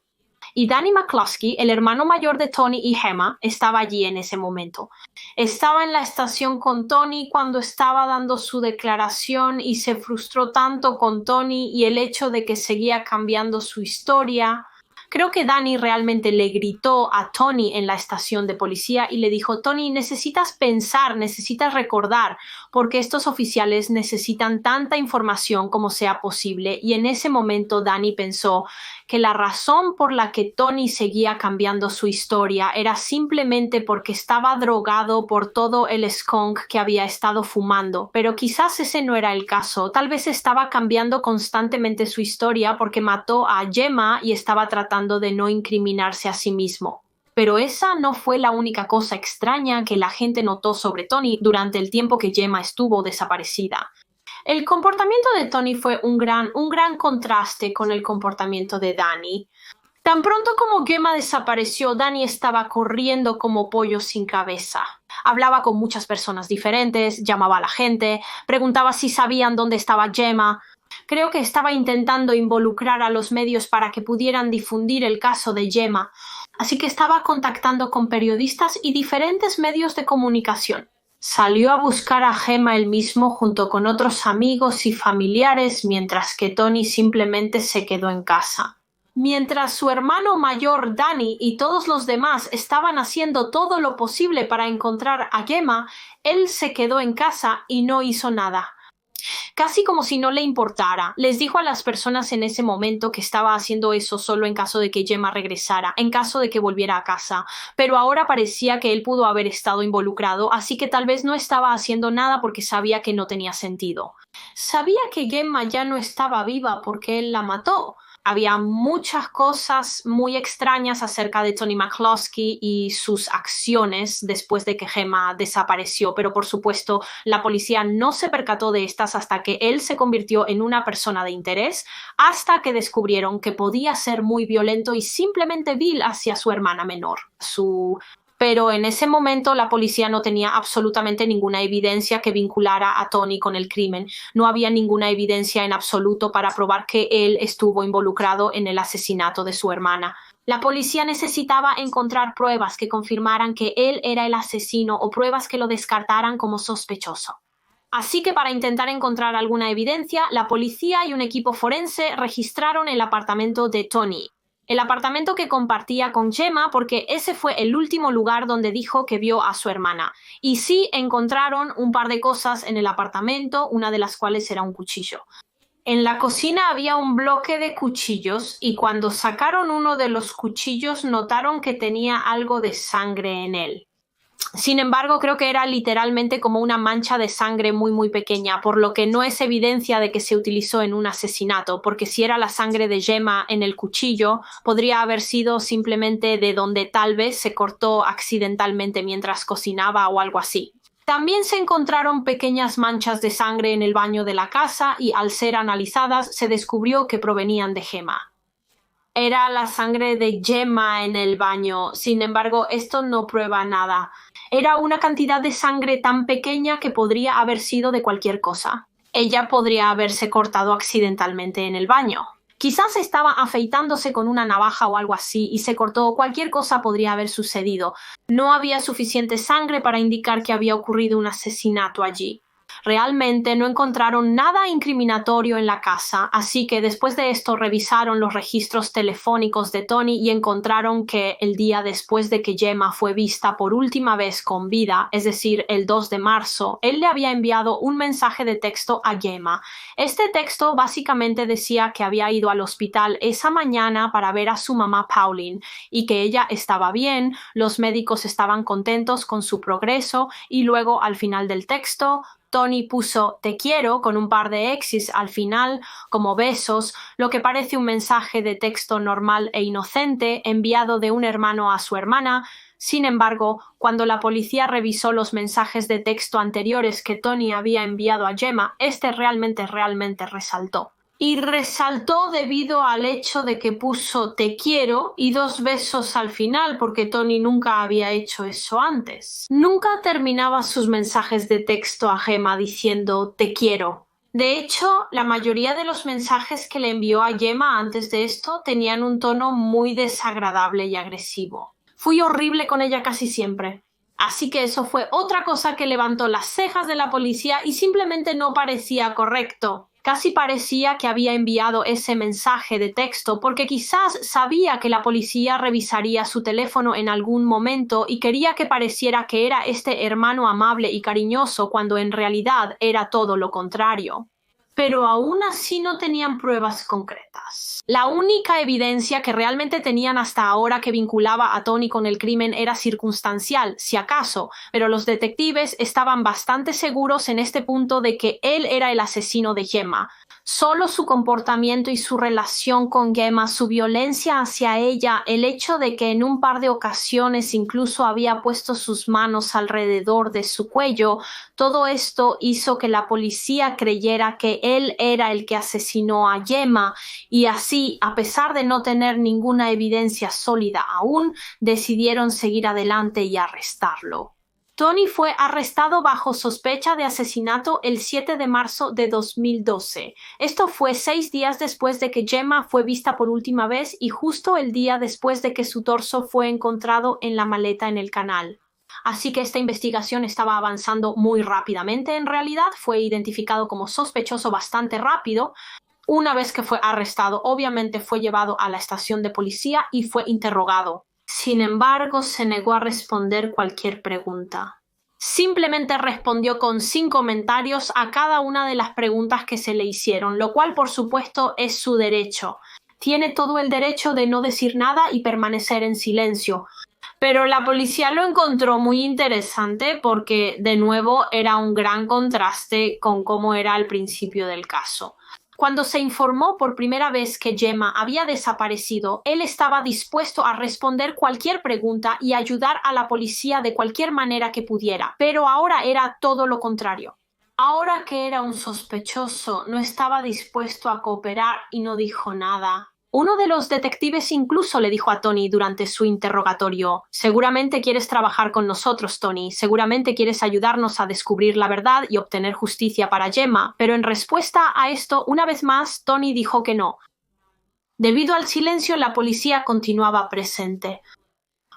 Y Danny McCluskey, el hermano mayor de Tony y Gemma, estaba allí en ese momento. Estaba en la estación con Tony cuando estaba dando su declaración y se frustró tanto con Tony y el hecho de que seguía cambiando su historia. Creo que Danny realmente le gritó a Tony en la estación de policía y le dijo, Tony, necesitas pensar, necesitas recordar, porque estos oficiales necesitan tanta información como sea posible. Y en ese momento Danny pensó que la razón por la que Tony seguía cambiando su historia era simplemente porque estaba drogado por todo el skunk que había estado fumando. Pero quizás ese no era el caso. Tal vez estaba cambiando constantemente su historia porque mató a Gemma y estaba tratando de no incriminarse a sí mismo. Pero esa no fue la única cosa extraña que la gente notó sobre Tony durante el tiempo que Gemma estuvo desaparecida. El comportamiento de Tony fue un gran contraste con el comportamiento de Danny. Tan pronto como Gemma desapareció, Danny estaba corriendo como pollo sin cabeza. Hablaba con muchas personas diferentes, llamaba a la gente, preguntaba si sabían dónde estaba Gemma. Creo que estaba intentando involucrar a los medios para que pudieran difundir el caso de Gemma, así que estaba contactando con periodistas y diferentes medios de comunicación. Salió a buscar a Gemma él mismo junto con otros amigos y familiares mientras que Tony simplemente se quedó en casa. Mientras su hermano mayor Danny y todos los demás estaban haciendo todo lo posible para encontrar a Gemma, él se quedó en casa y no hizo nada. Casi como si no le importara. Les dijo a las personas en ese momento que estaba haciendo eso solo en caso de que Gemma regresara, en caso de que volviera a casa. Pero ahora parecía que él pudo haber estado involucrado, así que tal vez no estaba haciendo nada porque sabía que no tenía sentido. Sabía que Gemma ya no estaba viva porque él la mató. Había muchas cosas muy extrañas acerca de Tony McCloskey y sus acciones después de que Gemma desapareció, pero por supuesto la policía no se percató de estas hasta que él se convirtió en una persona de interés, hasta que descubrieron que podía ser muy violento y simplemente vil hacia su hermana menor. Pero en ese momento la policía no tenía absolutamente ninguna evidencia que vinculara a Tony con el crimen. No había ninguna evidencia en absoluto para probar que él estuvo involucrado en el asesinato de su hermana. La policía necesitaba encontrar pruebas que confirmaran que él era el asesino o pruebas que lo descartaran como sospechoso. Así que para intentar encontrar alguna evidencia, la policía y un equipo forense registraron el apartamento de Tony. El apartamento que compartía con Gemma, porque ese fue el último lugar donde dijo que vio a su hermana. Y sí encontraron un par de cosas en el apartamento, una de las cuales era un cuchillo. En la cocina había un bloque de cuchillos y cuando sacaron uno de los cuchillos notaron que tenía algo de sangre en él. Sin embargo, creo que era literalmente como una mancha de sangre muy pequeña, por lo que no es evidencia de que se utilizó en un asesinato, porque si era la sangre de Gemma en el cuchillo, podría haber sido simplemente de donde tal vez se cortó accidentalmente mientras cocinaba o algo así. También se encontraron pequeñas manchas de sangre en el baño de la casa y al ser analizadas se descubrió que provenían de Gemma. Era la sangre de Gemma en el baño. Sin embargo, esto no prueba nada. Era una cantidad de sangre tan pequeña que podría haber sido de cualquier cosa. Ella podría haberse cortado accidentalmente en el baño. Quizás estaba afeitándose con una navaja o algo así y se cortó. Cualquier cosa podría haber sucedido. No había suficiente sangre para indicar que había ocurrido un asesinato allí. Realmente no encontraron nada incriminatorio en la casa, así que después de esto revisaron los registros telefónicos de Tony y encontraron que el día después de que Gemma fue vista por última vez con vida, es decir, el 2 de marzo, él le había enviado un mensaje de texto a Gemma. Este texto básicamente decía que había ido al hospital esa mañana para ver a su mamá Pauline y que ella estaba bien, los médicos estaban contentos con su progreso y luego al final del texto Tony puso "te quiero" con un par de exes al final, como besos, lo que parece un mensaje de texto normal e inocente enviado de un hermano a su hermana. Sin embargo, cuando la policía revisó los mensajes de texto anteriores que Tony había enviado a Gemma, este realmente resaltó. Y resaltó debido al hecho de que puso "te quiero" y 2 besos al final, porque Tony nunca había hecho eso antes. Nunca terminaba sus mensajes de texto a Gemma diciendo "te quiero". De hecho, la mayoría de los mensajes que le envió a Gemma antes de esto tenían un tono muy desagradable y agresivo. Fui horrible con ella casi siempre. Así que eso fue otra cosa que levantó las cejas de la policía y simplemente no parecía correcto. Casi parecía que había enviado ese mensaje de texto porque quizás sabía que la policía revisaría su teléfono en algún momento y quería que pareciera que era este hermano amable y cariñoso cuando en realidad era todo lo contrario. Pero aún así no tenían pruebas concretas. La única evidencia que realmente tenían hasta ahora que vinculaba a Tony con el crimen era circunstancial, si acaso, pero los detectives estaban bastante seguros en este punto de que él era el asesino de Gemma. Solo su comportamiento y su relación con Gemma, su violencia hacia ella, el hecho de que en un par de ocasiones incluso había puesto sus manos alrededor de su cuello, todo esto hizo que la policía creyera que él era el que asesinó a Gemma y así, a pesar de no tener ninguna evidencia sólida aún, decidieron seguir adelante y arrestarlo. Tony fue arrestado bajo sospecha de asesinato el 7 de marzo de 2012. Esto fue 6 días después de que Gemma fue vista por última vez y justo el día después de que su torso fue encontrado en la maleta en el canal. Así que esta investigación estaba avanzando muy rápidamente. En realidad fue identificado como sospechoso bastante rápido. Una vez que fue arrestado, obviamente fue llevado a la estación de policía y fue interrogado. Sin embargo, se negó a responder cualquier pregunta. Simplemente respondió con 5 comentarios a cada una de las preguntas que se le hicieron, lo cual por supuesto es su derecho. Tiene todo el derecho de no decir nada y permanecer en silencio. Pero la policía lo encontró muy interesante porque, de nuevo, era un gran contraste con cómo era al principio del caso. Cuando se informó por primera vez que Gemma había desaparecido, él estaba dispuesto a responder cualquier pregunta y ayudar a la policía de cualquier manera que pudiera, pero ahora era todo lo contrario. Ahora que era un sospechoso, no estaba dispuesto a cooperar y no dijo nada. Uno de los detectives incluso le dijo a Tony durante su interrogatorio: «Seguramente quieres trabajar con nosotros, Tony. Seguramente quieres ayudarnos a descubrir la verdad y obtener justicia para Gemma». Pero en respuesta a esto, una vez más, Tony dijo que no. Debido al silencio, la policía continuaba presente.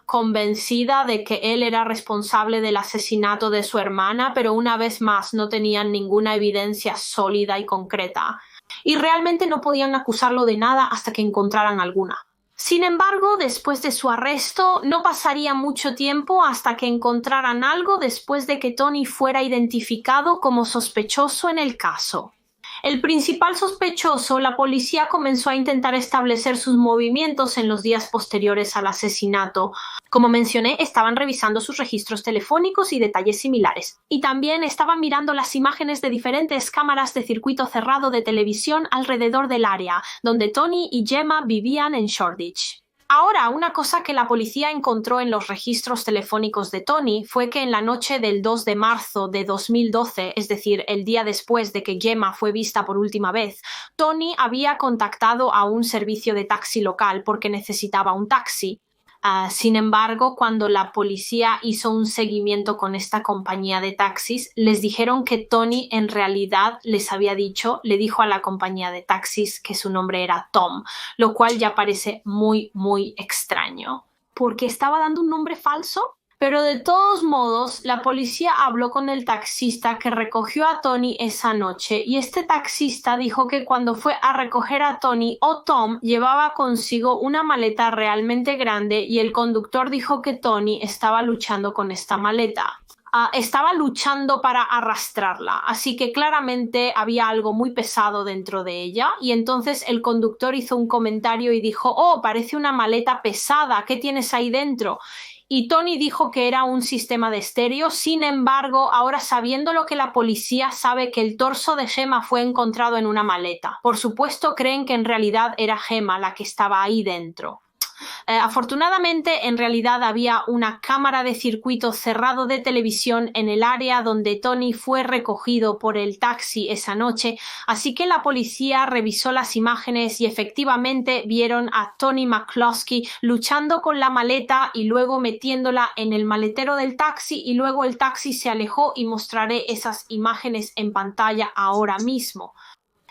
Convencida de que él era responsable del asesinato de su hermana, pero una vez más no tenían ninguna evidencia sólida y concreta. Y realmente no podían acusarlo de nada hasta que encontraran alguna. Sin embargo, después de su arresto, no pasaría mucho tiempo hasta que encontraran algo después de que Tony fuera identificado como sospechoso en el caso. El principal sospechoso, la policía comenzó a intentar establecer sus movimientos en los días posteriores al asesinato. Como mencioné, estaban revisando sus registros telefónicos y detalles similares. Y también estaban mirando las imágenes de diferentes cámaras de circuito cerrado de televisión alrededor del área, donde Tony y Gemma vivían en Shoreditch. Ahora, una cosa que la policía encontró en los registros telefónicos de Tony fue que en la noche del 2 de marzo de 2012, es decir, el día después de que Gemma fue vista por última vez, Tony había contactado a un servicio de taxi local porque necesitaba un taxi. Sin embargo, cuando la policía hizo un seguimiento con esta compañía de taxis, les dijeron que Tony en realidad le dijo a la compañía de taxis que su nombre era Tom, lo cual ya parece muy, muy extraño. ¿Por qué estaba dando un nombre falso? Pero de todos modos, la policía habló con el taxista que recogió a Tony esa noche y este taxista dijo que cuando fue a recoger a Tony o Tom llevaba consigo una maleta realmente grande y el conductor dijo que Tony estaba luchando con esta maleta. Estaba luchando para arrastrarla, así que claramente había algo muy pesado dentro de ella y entonces el conductor hizo un comentario y dijo: «Oh, parece una maleta pesada, ¿qué tienes ahí dentro?». Y Tony dijo que era un sistema de estéreo. Sin embargo, ahora sabiendo lo que la policía sabe, que el torso de Gemma fue encontrado en una maleta. Por supuesto, creen que en realidad era Gemma la que estaba ahí dentro. Afortunadamente, en realidad había una cámara de circuito cerrado de televisión en el área donde Tony fue recogido por el taxi esa noche, así que la policía revisó las imágenes y efectivamente vieron a Tony McCloskey luchando con la maleta y luego metiéndola en el maletero del taxi y luego el taxi se alejó y mostraré esas imágenes en pantalla ahora mismo.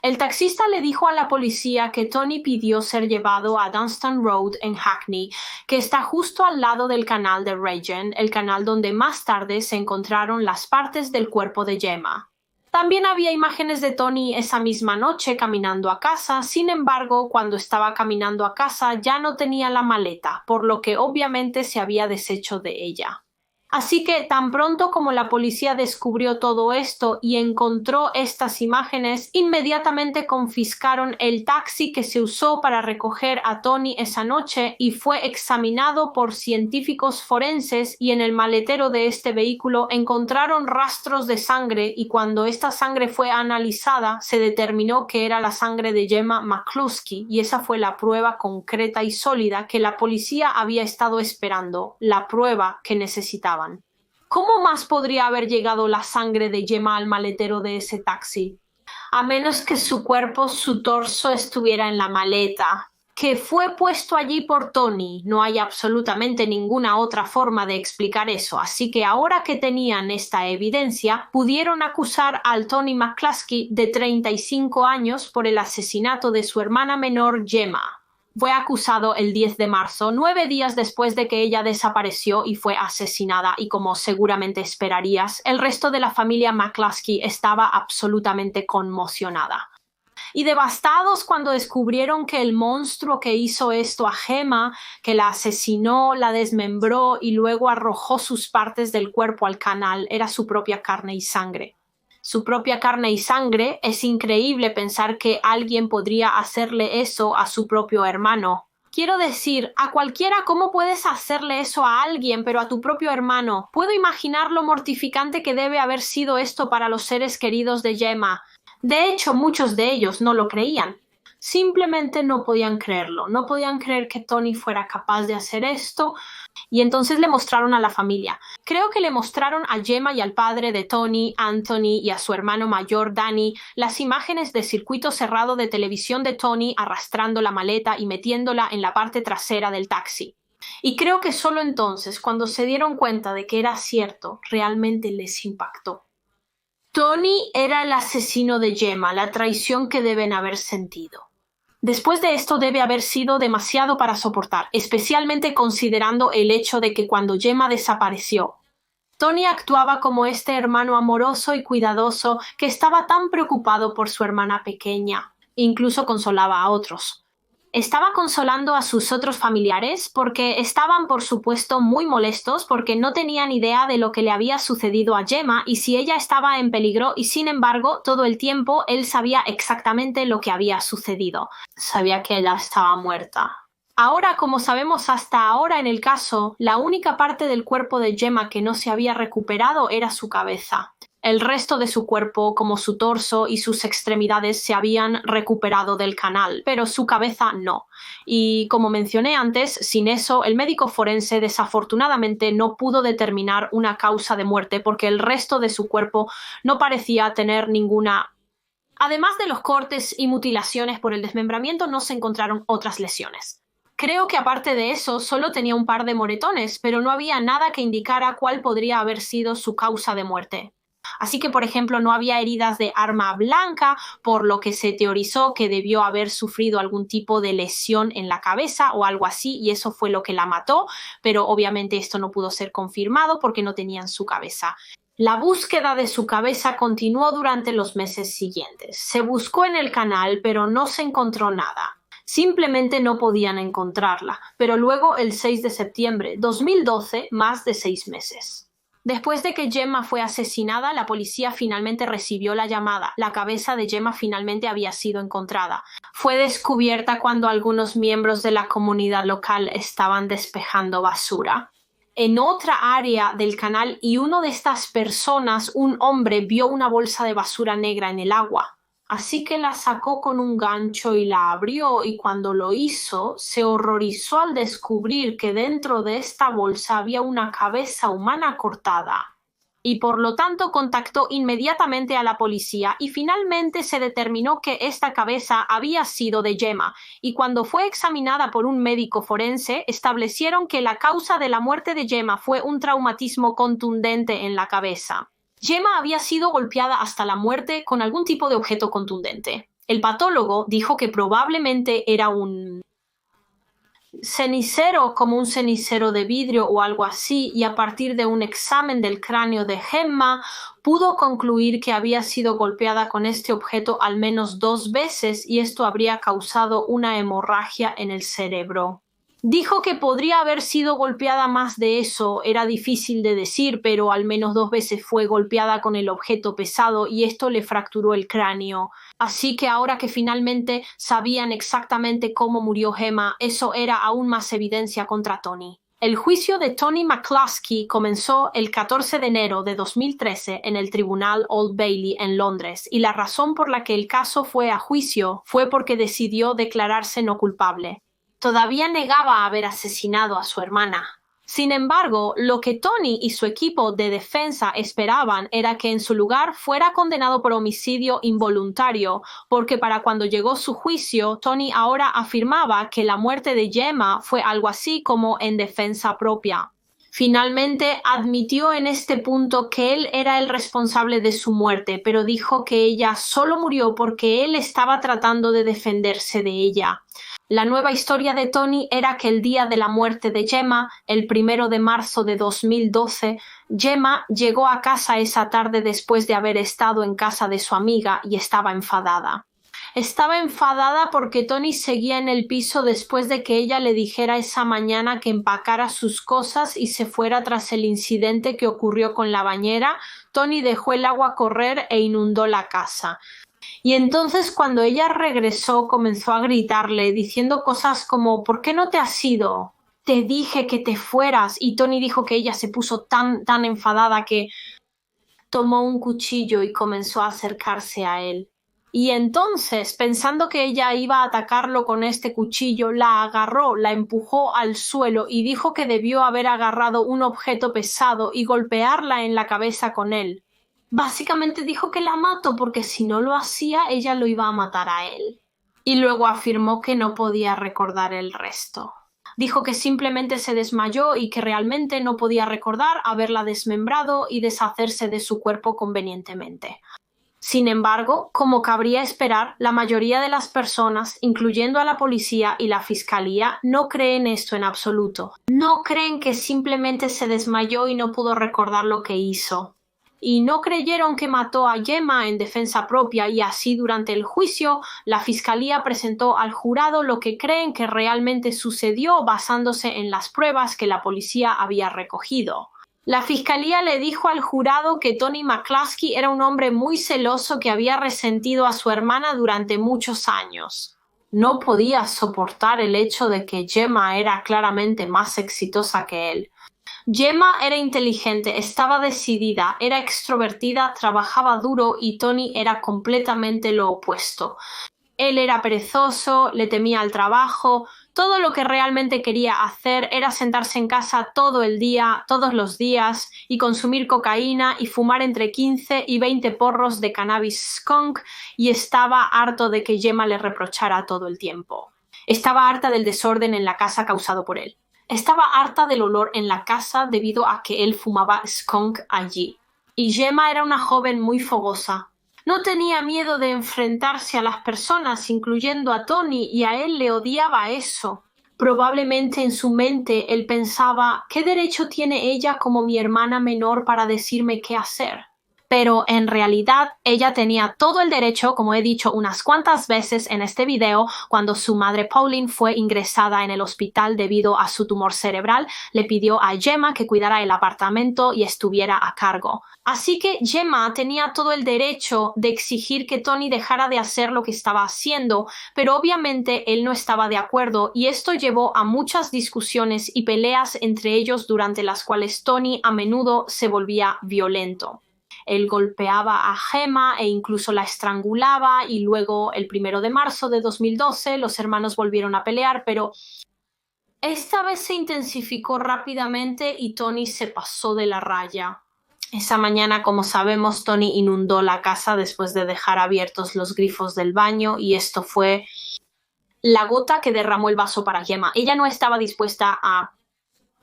El taxista le dijo a la policía que Tony pidió ser llevado a Dunstan Road en Hackney, que está justo al lado del canal de Regent, el canal donde más tarde se encontraron las partes del cuerpo de Gemma. También había imágenes de Tony esa misma noche caminando a casa. Sin embargo, cuando estaba caminando a casa ya no tenía la maleta, por lo que obviamente se había deshecho de ella. Así que tan pronto como la policía descubrió todo esto y encontró estas imágenes, inmediatamente confiscaron el taxi que se usó para recoger a Tony esa noche y fue examinado por científicos forenses y en el maletero de este vehículo encontraron rastros de sangre y cuando esta sangre fue analizada se determinó que era la sangre de Gemma McCloskey y esa fue la prueba concreta y sólida que la policía había estado esperando, la prueba que necesitaban. ¿Cómo más podría haber llegado la sangre de Gemma al maletero de ese taxi? A menos que su cuerpo, su torso estuviera en la maleta, que fue puesto allí por Tony. No hay absolutamente ninguna otra forma de explicar eso, así que ahora que tenían esta evidencia, pudieron acusar al Tony McCloskey de 35 años por el asesinato de su hermana menor Gemma. Fue acusado el 10 de marzo, 9 días después de que ella desapareció y fue asesinada, y como seguramente esperarías, el resto de la familia McCluskey estaba absolutamente conmocionada. Y devastados cuando descubrieron que el monstruo que hizo esto a Gemma, que la asesinó, la desmembró y luego arrojó sus partes del cuerpo al canal, era su propia carne y sangre. Su propia carne y sangre. Es increíble pensar que alguien podría hacerle eso a su propio hermano. Quiero decir, a cualquiera, ¿cómo puedes hacerle eso a alguien, pero a tu propio hermano? Puedo imaginar lo mortificante que debe haber sido esto para los seres queridos de Gemma. De hecho, muchos de ellos no lo creían. Simplemente no podían creerlo. No podían creer que Tony fuera capaz de hacer esto. Y entonces le mostraron a la familia. Creo que le mostraron a Gemma y al padre de Tony, Anthony, y a su hermano mayor, Danny, las imágenes de circuito cerrado de televisión de Tony arrastrando la maleta y metiéndola en la parte trasera del taxi. Y creo que solo entonces, cuando se dieron cuenta de que era cierto, realmente les impactó. Tony era el asesino de Gemma, la traición que deben haber sentido. Después de esto debe haber sido demasiado para soportar, especialmente considerando el hecho de que cuando Gemma desapareció, Tony actuaba como este hermano amoroso y cuidadoso que estaba tan preocupado por su hermana pequeña. Incluso consolaba a otros. Estaba consolando a sus otros familiares porque estaban, por supuesto, muy molestos porque no tenían idea de lo que le había sucedido a Gemma y si ella estaba en peligro, y sin embargo, todo el tiempo él sabía exactamente lo que había sucedido. Sabía que ella estaba muerta. Ahora, como sabemos hasta ahora en el caso, la única parte del cuerpo de Gemma que no se había recuperado era su cabeza. El resto de su cuerpo, como su torso y sus extremidades, se habían recuperado del canal, pero su cabeza no. Y como mencioné antes, sin eso, el médico forense desafortunadamente no pudo determinar una causa de muerte porque el resto de su cuerpo no parecía tener ninguna. Además de los cortes y mutilaciones por el desmembramiento, no se encontraron otras lesiones. Creo que aparte de eso, solo tenía un par de moretones, pero no había nada que indicara cuál podría haber sido su causa de muerte. Así que, por ejemplo, no había heridas de arma blanca, por lo que se teorizó que debió haber sufrido algún tipo de lesión en la cabeza o algo así, y eso fue lo que la mató, pero obviamente esto no pudo ser confirmado porque no tenían su cabeza. La búsqueda de su cabeza continuó durante los meses siguientes. Se buscó en el canal, pero no se encontró nada. Simplemente no podían encontrarla, pero luego el 6 de septiembre de 2012, más de 6 meses. Después de que Gemma fue asesinada, la policía finalmente recibió la llamada. La cabeza de Gemma finalmente había sido encontrada. Fue descubierta cuando algunos miembros de la comunidad local estaban despejando basura en otra área del canal, y uno de estas personas, un hombre, vio una bolsa de basura negra en el agua. Así que la sacó con un gancho y la abrió, y cuando lo hizo, se horrorizó al descubrir que dentro de esta bolsa había una cabeza humana cortada. Y por lo tanto contactó inmediatamente a la policía y finalmente se determinó que esta cabeza había sido de Gemma, y cuando fue examinada por un médico forense, establecieron que la causa de la muerte de Gemma fue un traumatismo contundente en la cabeza. Gemma había sido golpeada hasta la muerte con algún tipo de objeto contundente. El patólogo dijo que probablemente era un cenicero, como un cenicero de vidrio o algo así, y a partir de un examen del cráneo de Gemma pudo concluir que había sido golpeada con este objeto al menos 2 veces y esto habría causado una hemorragia en el cerebro. Dijo que podría haber sido golpeada más de eso, era difícil de decir, pero al menos 2 veces fue golpeada con el objeto pesado y esto le fracturó el cráneo. Así que ahora que finalmente sabían exactamente cómo murió Gemma, eso era aún más evidencia contra Tony. El juicio de Tony McCluskey comenzó el 14 de enero de 2013 en el Tribunal Old Bailey en Londres, y la razón por la que el caso fue a juicio fue porque decidió declararse no culpable. Todavía negaba haber asesinado a su hermana. Sin embargo, lo que Tony y su equipo de defensa esperaban era que en su lugar fuera condenado por homicidio involuntario, porque para cuando llegó su juicio, Tony ahora afirmaba que la muerte de Gemma fue algo así como en defensa propia. Finalmente admitió en este punto que él era el responsable de su muerte, pero dijo que ella solo murió porque él estaba tratando de defenderse de ella. La nueva historia de Tony era que el día de la muerte de Gemma, el 1 de marzo de 2012, Gemma llegó a casa esa tarde después de haber estado en casa de su amiga y estaba enfadada. Estaba enfadada porque Tony seguía en el piso después de que ella le dijera esa mañana que empacara sus cosas y se fuera tras el incidente que ocurrió con la bañera. Tony dejó el agua correr e inundó la casa. Y entonces cuando ella regresó comenzó a gritarle diciendo cosas como ¿por qué no te has ido? Te dije que te fueras. Y Tony dijo que ella se puso tan enfadada que tomó un cuchillo y comenzó a acercarse a él. Y entonces, pensando que ella iba a atacarlo con este cuchillo, la agarró, la empujó al suelo y dijo que debió haber agarrado un objeto pesado y golpearla en la cabeza con él. Básicamente dijo que la mató porque si no lo hacía, ella lo iba a matar a él. Y luego afirmó que no podía recordar el resto. Dijo que simplemente se desmayó y que realmente no podía recordar haberla desmembrado y deshacerse de su cuerpo convenientemente. Sin embargo, como cabría esperar, la mayoría de las personas, incluyendo a la policía y la fiscalía, no creen esto en absoluto. No creen que simplemente se desmayó y no pudo recordar lo que hizo. Y no creyeron que mató a Gemma en defensa propia y así durante el juicio la fiscalía presentó al jurado lo que creen que realmente sucedió basándose en las pruebas que la policía había recogido. La fiscalía le dijo al jurado que Tony McCluskey era un hombre muy celoso que había resentido a su hermana durante muchos años. No podía soportar el hecho de que Gemma era claramente más exitosa que él. Gemma era inteligente, estaba decidida, era extrovertida, trabajaba duro y Tony era completamente lo opuesto. Él era perezoso, le temía al trabajo, todo lo que realmente quería hacer era sentarse en casa todo el día, todos los días, y consumir cocaína y fumar entre 15 y 20 porros de cannabis skunk, y estaba harto de que Gemma le reprochara todo el tiempo. Estaba harta del desorden en la casa causado por él. Estaba harta del olor en la casa debido a que él fumaba skunk allí. Y Gemma era una joven muy fogosa. No tenía miedo de enfrentarse a las personas, incluyendo a Tony, y a él le odiaba eso. Probablemente en su mente él pensaba, ¿qué derecho tiene ella como mi hermana menor para decirme qué hacer? Pero en realidad ella tenía todo el derecho, como he dicho unas cuantas veces en este video, cuando su madre Pauline fue ingresada en el hospital debido a su tumor cerebral, le pidió a Gemma que cuidara el apartamento y estuviera a cargo. Así que Gemma tenía todo el derecho de exigir que Tony dejara de hacer lo que estaba haciendo, pero obviamente él no estaba de acuerdo y esto llevó a muchas discusiones y peleas entre ellos durante las cuales Tony a menudo se volvía violento. Él golpeaba a Gemma e incluso la estrangulaba y luego el 1 de marzo de 2012 los hermanos volvieron a pelear, pero esta vez se intensificó rápidamente y Tony se pasó de la raya. Esa mañana, como sabemos, Tony inundó la casa después de dejar abiertos los grifos del baño y esto fue la gota que derramó el vaso para Gemma. Ella no estaba dispuesta a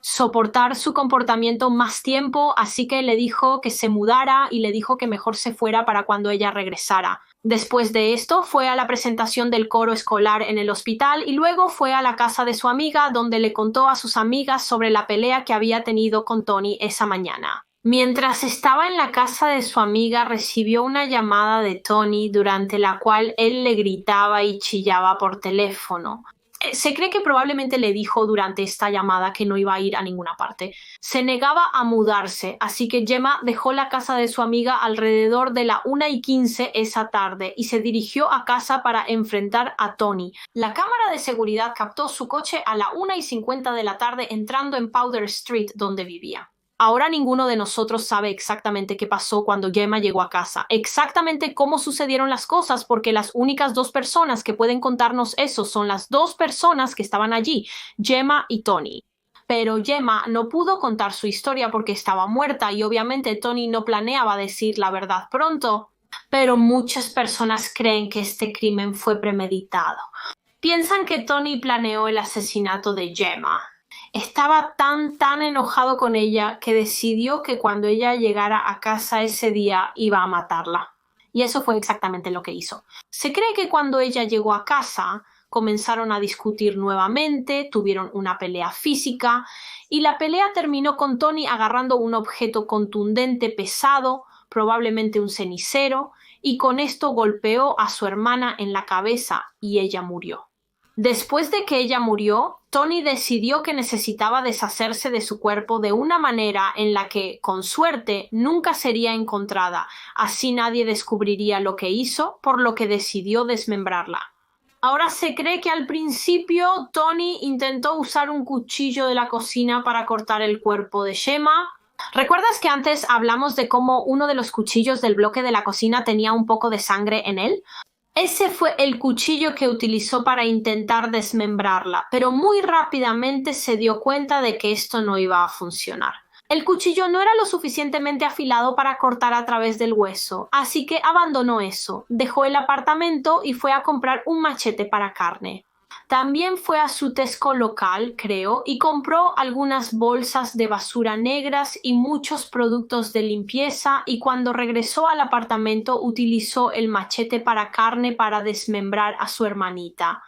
soportar su comportamiento más tiempo, así que le dijo que se mudara y le dijo que mejor se fuera para cuando ella regresara. Después de esto fue a la presentación del coro escolar en el hospital y luego fue a la casa de su amiga donde le contó a sus amigas sobre la pelea que había tenido con Tony esa mañana. Mientras estaba en la casa de su amiga recibió una llamada de Tony durante la cual él le gritaba y chillaba por teléfono. Se cree que probablemente le dijo durante esta llamada que no iba a ir a ninguna parte. Se negaba a mudarse, así que Gemma dejó la casa de su amiga alrededor de la 1:15 esa tarde y se dirigió a casa para enfrentar a Tony. La cámara de seguridad captó su coche a la 1:50 de la tarde entrando en Powder Street, donde vivía. Ahora ninguno de nosotros sabe exactamente qué pasó cuando Gemma llegó a casa, exactamente cómo sucedieron las cosas, porque las únicas dos personas que pueden contarnos eso son las dos personas que estaban allí, Gemma y Tony. Pero Gemma no pudo contar su historia porque estaba muerta y obviamente Tony no planeaba decir la verdad pronto. Pero muchas personas creen que este crimen fue premeditado. Piensan que Tony planeó el asesinato de Gemma. Estaba tan enojado con ella que decidió que cuando ella llegara a casa ese día iba a matarla. Y eso fue exactamente lo que hizo. Se cree que cuando ella llegó a casa, comenzaron a discutir nuevamente, tuvieron una pelea física y la pelea terminó con Tony agarrando un objeto contundente pesado, probablemente un cenicero, y con esto golpeó a su hermana en la cabeza y ella murió. Después de que ella murió, Tony decidió que necesitaba deshacerse de su cuerpo de una manera en la que, con suerte, nunca sería encontrada. Así nadie descubriría lo que hizo, por lo que decidió desmembrarla. Ahora se cree que al principio Tony intentó usar un cuchillo de la cocina para cortar el cuerpo de Gemma. ¿Recuerdas que antes hablamos de cómo uno de los cuchillos del bloque de la cocina tenía un poco de sangre en él? Ese fue el cuchillo que utilizó para intentar desmembrarla, pero muy rápidamente se dio cuenta de que esto no iba a funcionar. El cuchillo no era lo suficientemente afilado para cortar a través del hueso, así que abandonó eso, dejó el apartamento y fue a comprar un machete para carne. También fue a su Tesco local, creo, y compró algunas bolsas de basura negras y muchos productos de limpieza, y cuando regresó al apartamento utilizó el machete para carne para desmembrar a su hermanita.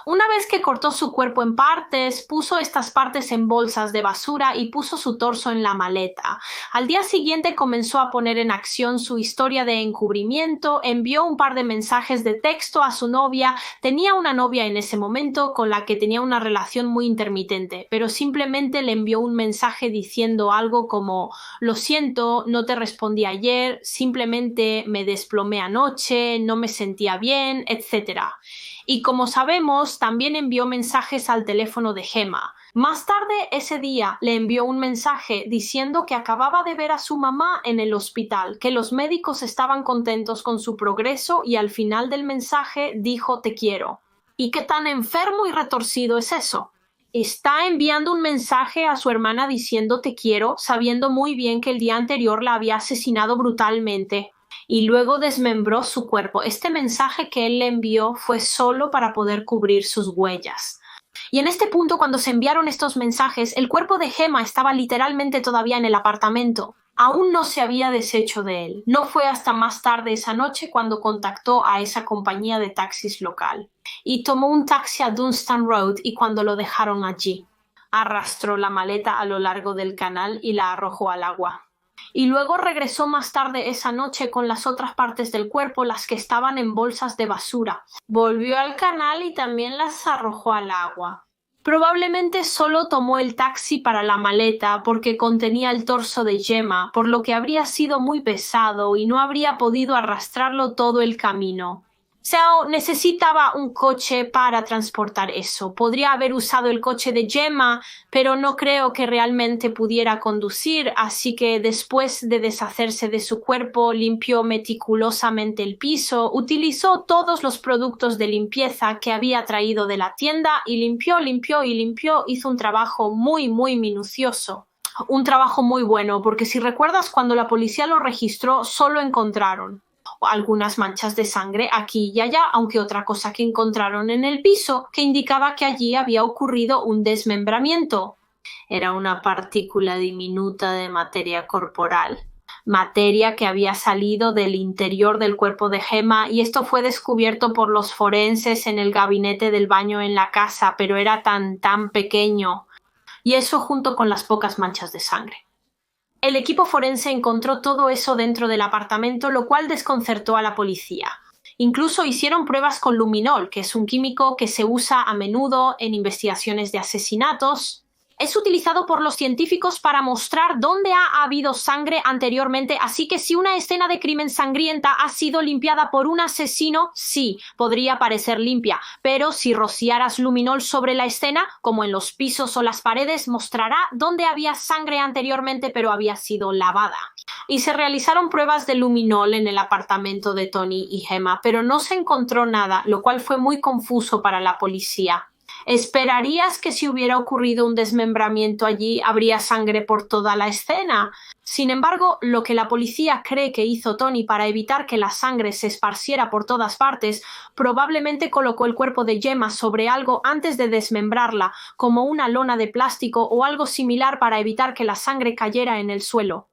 Una vez que cortó su cuerpo en partes, puso estas partes en bolsas de basura y puso su torso en la maleta. Al día siguiente comenzó a poner en acción su historia de encubrimiento, envió un par de mensajes de texto a su novia. Tenía una novia en ese momento con la que tenía una relación muy intermitente, pero simplemente le envió un mensaje diciendo algo como: lo siento, no te respondí ayer, simplemente me desplomé anoche, no me sentía bien, etc. Y como sabemos, también envió mensajes al teléfono de Gemma. Más tarde ese día le envió un mensaje diciendo que acababa de ver a su mamá en el hospital, que los médicos estaban contentos con su progreso y al final del mensaje dijo te quiero. ¿Y qué tan enfermo y retorcido es eso? Está enviando un mensaje a su hermana diciendo te quiero, sabiendo muy bien que el día anterior la había asesinado brutalmente y luego desmembró su cuerpo. Este mensaje que él le envió fue solo para poder cubrir sus huellas. Y en este punto, cuando se enviaron estos mensajes, el cuerpo de Gemma estaba literalmente todavía en el apartamento. Aún no se había deshecho de él. No fue hasta más tarde esa noche cuando contactó a esa compañía de taxis local. Y tomó un taxi a Dunstan Road y cuando lo dejaron allí, arrastró la maleta a lo largo del canal y la arrojó al agua. Y luego regresó más tarde esa noche con las otras partes del cuerpo, las que estaban en bolsas de basura. Volvió al canal y también las arrojó al agua. Probablemente solo tomó el taxi para la maleta porque contenía el torso de Gemma, por lo que habría sido muy pesado y no habría podido arrastrarlo todo el camino. O sea, necesitaba un coche para transportar eso. Podría haber usado el coche de Gemma, pero no creo que realmente pudiera conducir, así que después de deshacerse de su cuerpo, limpió meticulosamente el piso, utilizó todos los productos de limpieza que había traído de la tienda y limpió, hizo un trabajo muy minucioso. Un trabajo muy bueno, porque si recuerdas, cuando la policía lo registró, solo encontraron algunas manchas de sangre aquí y allá, aunque otra cosa que encontraron en el piso que indicaba que allí había ocurrido un desmembramiento. Era una partícula diminuta de materia corporal, materia que había salido del interior del cuerpo de Gemma, y esto fue descubierto por los forenses en el gabinete del baño en la casa, pero era tan pequeño, y eso junto con las pocas manchas de sangre. El equipo forense encontró todo eso dentro del apartamento, lo cual desconcertó a la policía. Incluso hicieron pruebas con luminol, que es un químico que se usa a menudo en investigaciones de asesinatos. Es utilizado por los científicos para mostrar dónde ha habido sangre anteriormente, así que si una escena de crimen sangrienta ha sido limpiada por un asesino, sí, podría parecer limpia, pero si rociaras luminol sobre la escena, como en los pisos o las paredes, mostrará dónde había sangre anteriormente pero había sido lavada. Y se realizaron pruebas de luminol en el apartamento de Tony y Gemma, pero no se encontró nada, lo cual fue muy confuso para la policía. ¿Esperarías que si hubiera ocurrido un desmembramiento allí habría sangre por toda la escena? Sin embargo, lo que la policía cree que hizo Tony para evitar que la sangre se esparciera por todas partes, probablemente colocó el cuerpo de Gemma sobre algo antes de desmembrarla, como una lona de plástico o algo similar para evitar que la sangre cayera en el suelo.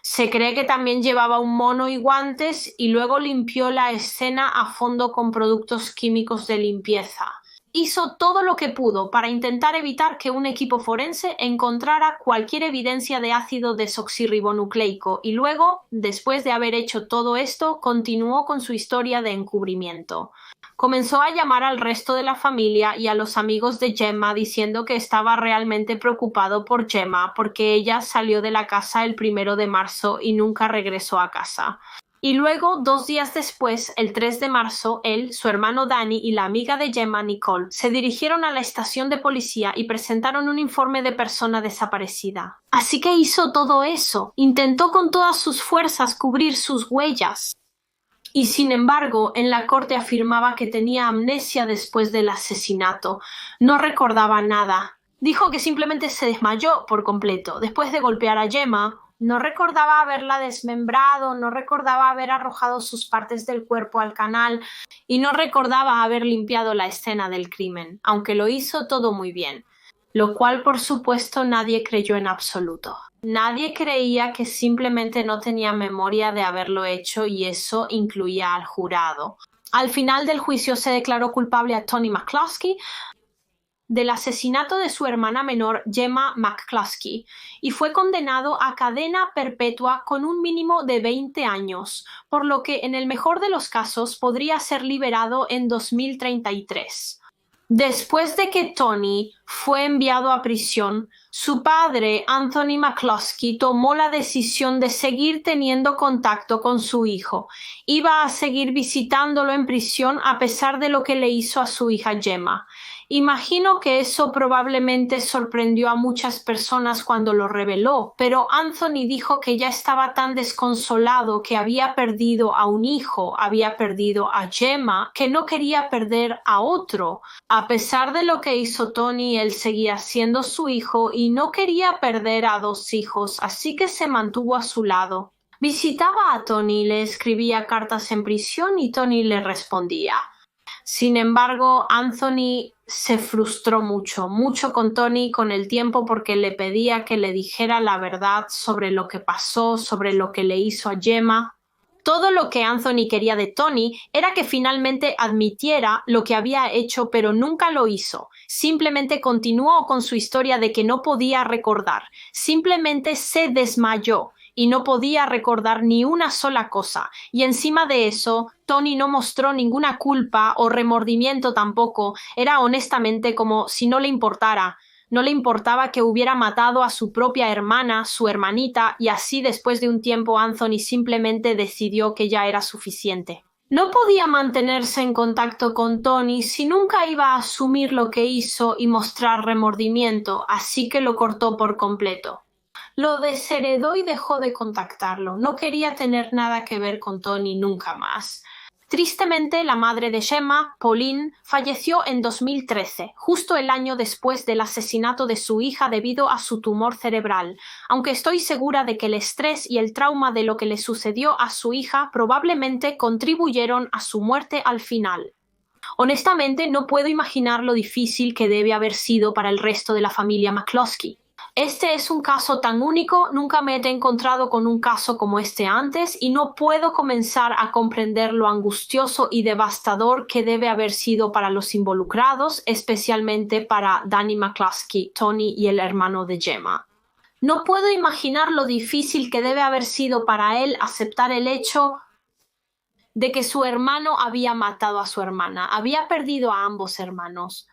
Se cree que también llevaba un mono y guantes y luego limpió la escena a fondo con productos químicos de limpieza. hizo todo lo que pudo para intentar evitar que un equipo forense encontrara cualquier evidencia de ácido desoxirribonucleico y luego, después de haber hecho todo esto, continuó con su historia de encubrimiento. Comenzó a llamar al resto de la familia y a los amigos de Gemma diciendo que estaba realmente preocupado por Gemma porque ella salió de la casa el 1 de marzo y nunca regresó a casa. Y luego, 2 días después, el 3 de marzo, él, su hermano Danny y la amiga de Gemma, Nicole, se dirigieron a la estación de policía y presentaron un informe de persona desaparecida. Así que hizo todo eso. Intentó con todas sus fuerzas cubrir sus huellas. Y sin embargo, en la corte afirmaba que tenía amnesia después del asesinato. No recordaba nada. Dijo que simplemente se desmayó por completo después de golpear a Gemma. No recordaba haberla desmembrado, no recordaba haber arrojado sus partes del cuerpo al canal y no recordaba haber limpiado la escena del crimen, aunque lo hizo todo muy bien, lo cual por supuesto nadie creyó en absoluto. Nadie creía que simplemente no tenía memoria de haberlo hecho y eso incluía al jurado. Al final del juicio se declaró culpable a Tony McCloskey del asesinato de su hermana menor Gemma McCloskey y fue condenado a cadena perpetua con un mínimo de 20 años, por lo que en el mejor de los casos podría ser liberado en 2033. Después de que Tony fue enviado a prisión, su padre, Anthony McCloskey, tomó la decisión de seguir teniendo contacto con su hijo. Iba a seguir visitándolo en prisión a pesar de lo que le hizo a su hija Gemma. Imagino que eso probablemente sorprendió a muchas personas cuando lo reveló, pero Anthony dijo que ya estaba tan desconsolado que había perdido a un hijo, había perdido a Gemma, que no quería perder a otro. A pesar de lo que hizo Tony, él seguía siendo su hijo y no quería perder a 2 hijos, así que se mantuvo a su lado. Visitaba a Tony, le escribía cartas en prisión y Tony le respondía. Sin embargo, Anthony se frustró mucho con Tony con el tiempo porque le pedía que le dijera la verdad sobre lo que pasó, sobre lo que le hizo a Gemma. Todo lo que Anthony quería de Tony era que finalmente admitiera lo que había hecho, pero nunca lo hizo. Simplemente continuó con su historia de que no podía recordar. Simplemente se desmayó y no podía recordar ni una sola cosa. Y encima de eso, Tony no mostró ninguna culpa o remordimiento tampoco. Era honestamente como si no le importara. No le importaba que hubiera matado a su propia hermana, su hermanita, y así después de un tiempo Anthony simplemente decidió que ya era suficiente. No podía mantenerse en contacto con Tony si nunca iba a asumir lo que hizo y mostrar remordimiento, así que lo cortó por completo. Lo desheredó y dejó de contactarlo. No quería tener nada que ver con Tony nunca más. Tristemente, la madre de Gemma, Pauline, falleció en 2013, justo el año después del asesinato de su hija debido a su tumor cerebral, aunque estoy segura de que el estrés y el trauma de lo que le sucedió a su hija probablemente contribuyeron a su muerte al final. Honestamente, no puedo imaginar lo difícil que debe haber sido para el resto de la familia McCloskey. Este es un caso tan único, nunca me he encontrado con un caso como este antes y no puedo comenzar a comprender lo angustioso y devastador que debe haber sido para los involucrados, especialmente para Danny McCloskey, Tony y el hermano de Gemma. No puedo imaginar lo difícil que debe haber sido para él aceptar el hecho de que su hermano había matado a su hermana, había perdido a ambos hermanos.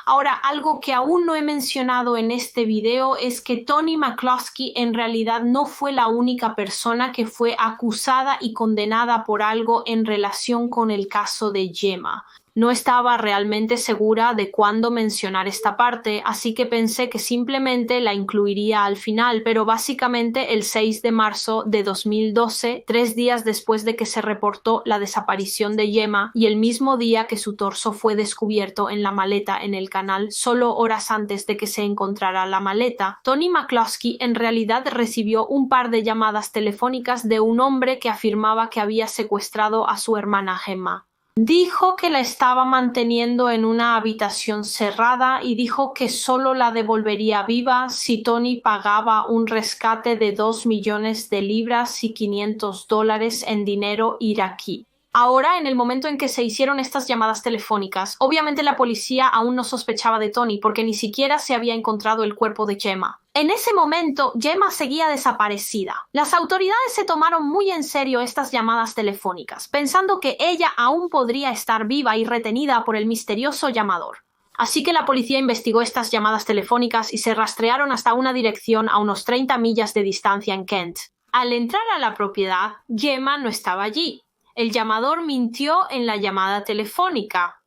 Ahora, algo que aún no he mencionado en este video es que Tony McCloskey en realidad no fue la única persona que fue acusada y condenada por algo en relación con el caso de Gemma. No estaba realmente segura de cuándo mencionar esta parte, así que pensé que simplemente la incluiría al final, pero básicamente el 6 de marzo de 2012, 3 días después de que se reportó la desaparición de Gemma y el mismo día que su torso fue descubierto en la maleta en el canal, solo horas antes de que se encontrara la maleta, Tony McCloskey en realidad recibió un par de llamadas telefónicas de un hombre que afirmaba que había secuestrado a su hermana Gemma. Dijo que la estaba manteniendo en una habitación cerrada y dijo que solo la devolvería viva si Tony pagaba un rescate de 2 millones de libras y $500 en dinero iraquí. Ahora, en el momento en que se hicieron estas llamadas telefónicas, obviamente la policía aún no sospechaba de Tony porque ni siquiera se había encontrado el cuerpo de Gemma. En ese momento, Gemma seguía desaparecida. Las autoridades se tomaron muy en serio estas llamadas telefónicas, pensando que ella aún podría estar viva y retenida por el misterioso llamador. Así que la policía investigó estas llamadas telefónicas y se rastrearon hasta una dirección a unos 30 millas de distancia en Kent. Al entrar a la propiedad, Gemma no estaba allí. El llamador mintió en la llamada telefónica.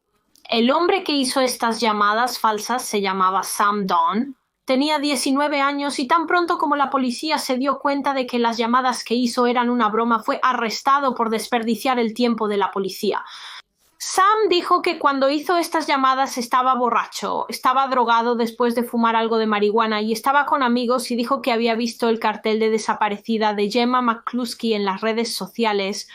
El hombre que hizo estas llamadas falsas se llamaba Sam Dunn. Tenía 19 años y tan pronto como la policía se dio cuenta de que las llamadas que hizo eran una broma, fue arrestado por desperdiciar el tiempo de la policía. Sam dijo que cuando hizo estas llamadas estaba borracho, estaba drogado después de fumar algo de marihuana y estaba con amigos, y dijo que había visto el cartel de desaparecida de Gemma McCluskey en las redes sociales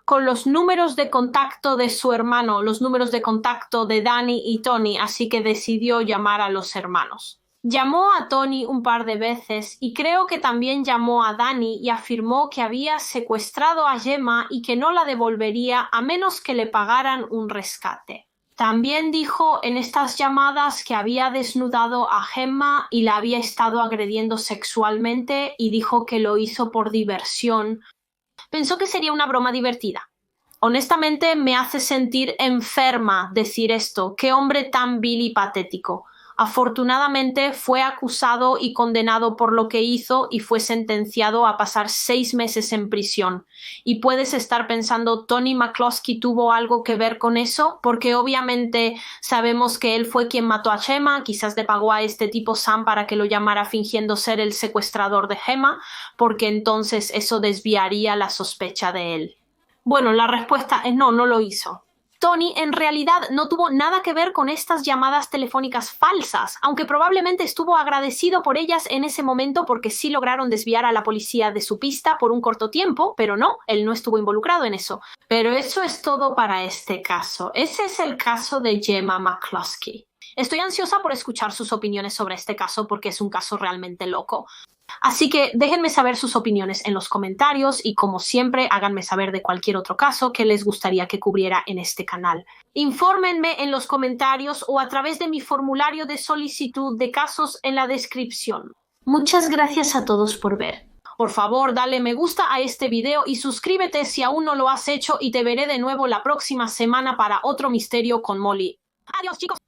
con los números de contacto de su hermano, los números de contacto de Danny y Tony, así que decidió llamar a los hermanos. Llamó a Tony un par de veces y creo que también llamó a Danny y afirmó que había secuestrado a Gemma y que no la devolvería a menos que le pagaran un rescate. También dijo en estas llamadas que había desnudado a Gemma y la había estado agrediendo sexualmente, y dijo que lo hizo por diversión. Pensó que sería una broma divertida. Honestamente, me hace sentir enferma decir esto. ¡Qué hombre tan vil y patético! Afortunadamente fue acusado y condenado por lo que hizo y fue sentenciado a pasar 6 meses en prisión. Y puedes estar pensando, ¿Tony McCluskey tuvo algo que ver con eso? Porque obviamente sabemos que él fue quien mató a Gemma, quizás le pagó a este tipo Sam para que lo llamara fingiendo ser el secuestrador de Gemma, porque entonces eso desviaría la sospecha de él. Bueno, la respuesta es no, no lo hizo. Tony en realidad no tuvo nada que ver con estas llamadas telefónicas falsas, aunque probablemente estuvo agradecido por ellas en ese momento porque sí lograron desviar a la policía de su pista por un corto tiempo, pero no, él no estuvo involucrado en eso. Pero eso es todo para este caso. Ese es el caso de Gemma McCluskey. Estoy ansiosa por escuchar sus opiniones sobre este caso porque es un caso realmente loco. Así que déjenme saber sus opiniones en los comentarios y, como siempre, háganme saber de cualquier otro caso que les gustaría que cubriera en este canal. Infórmenme en los comentarios o a través de mi formulario de solicitud de casos en la descripción. Muchas gracias a todos por ver. Por favor, dale me gusta a este video y suscríbete si aún no lo has hecho, y te veré de nuevo la próxima semana para otro misterio con Molly. Adiós, chicos.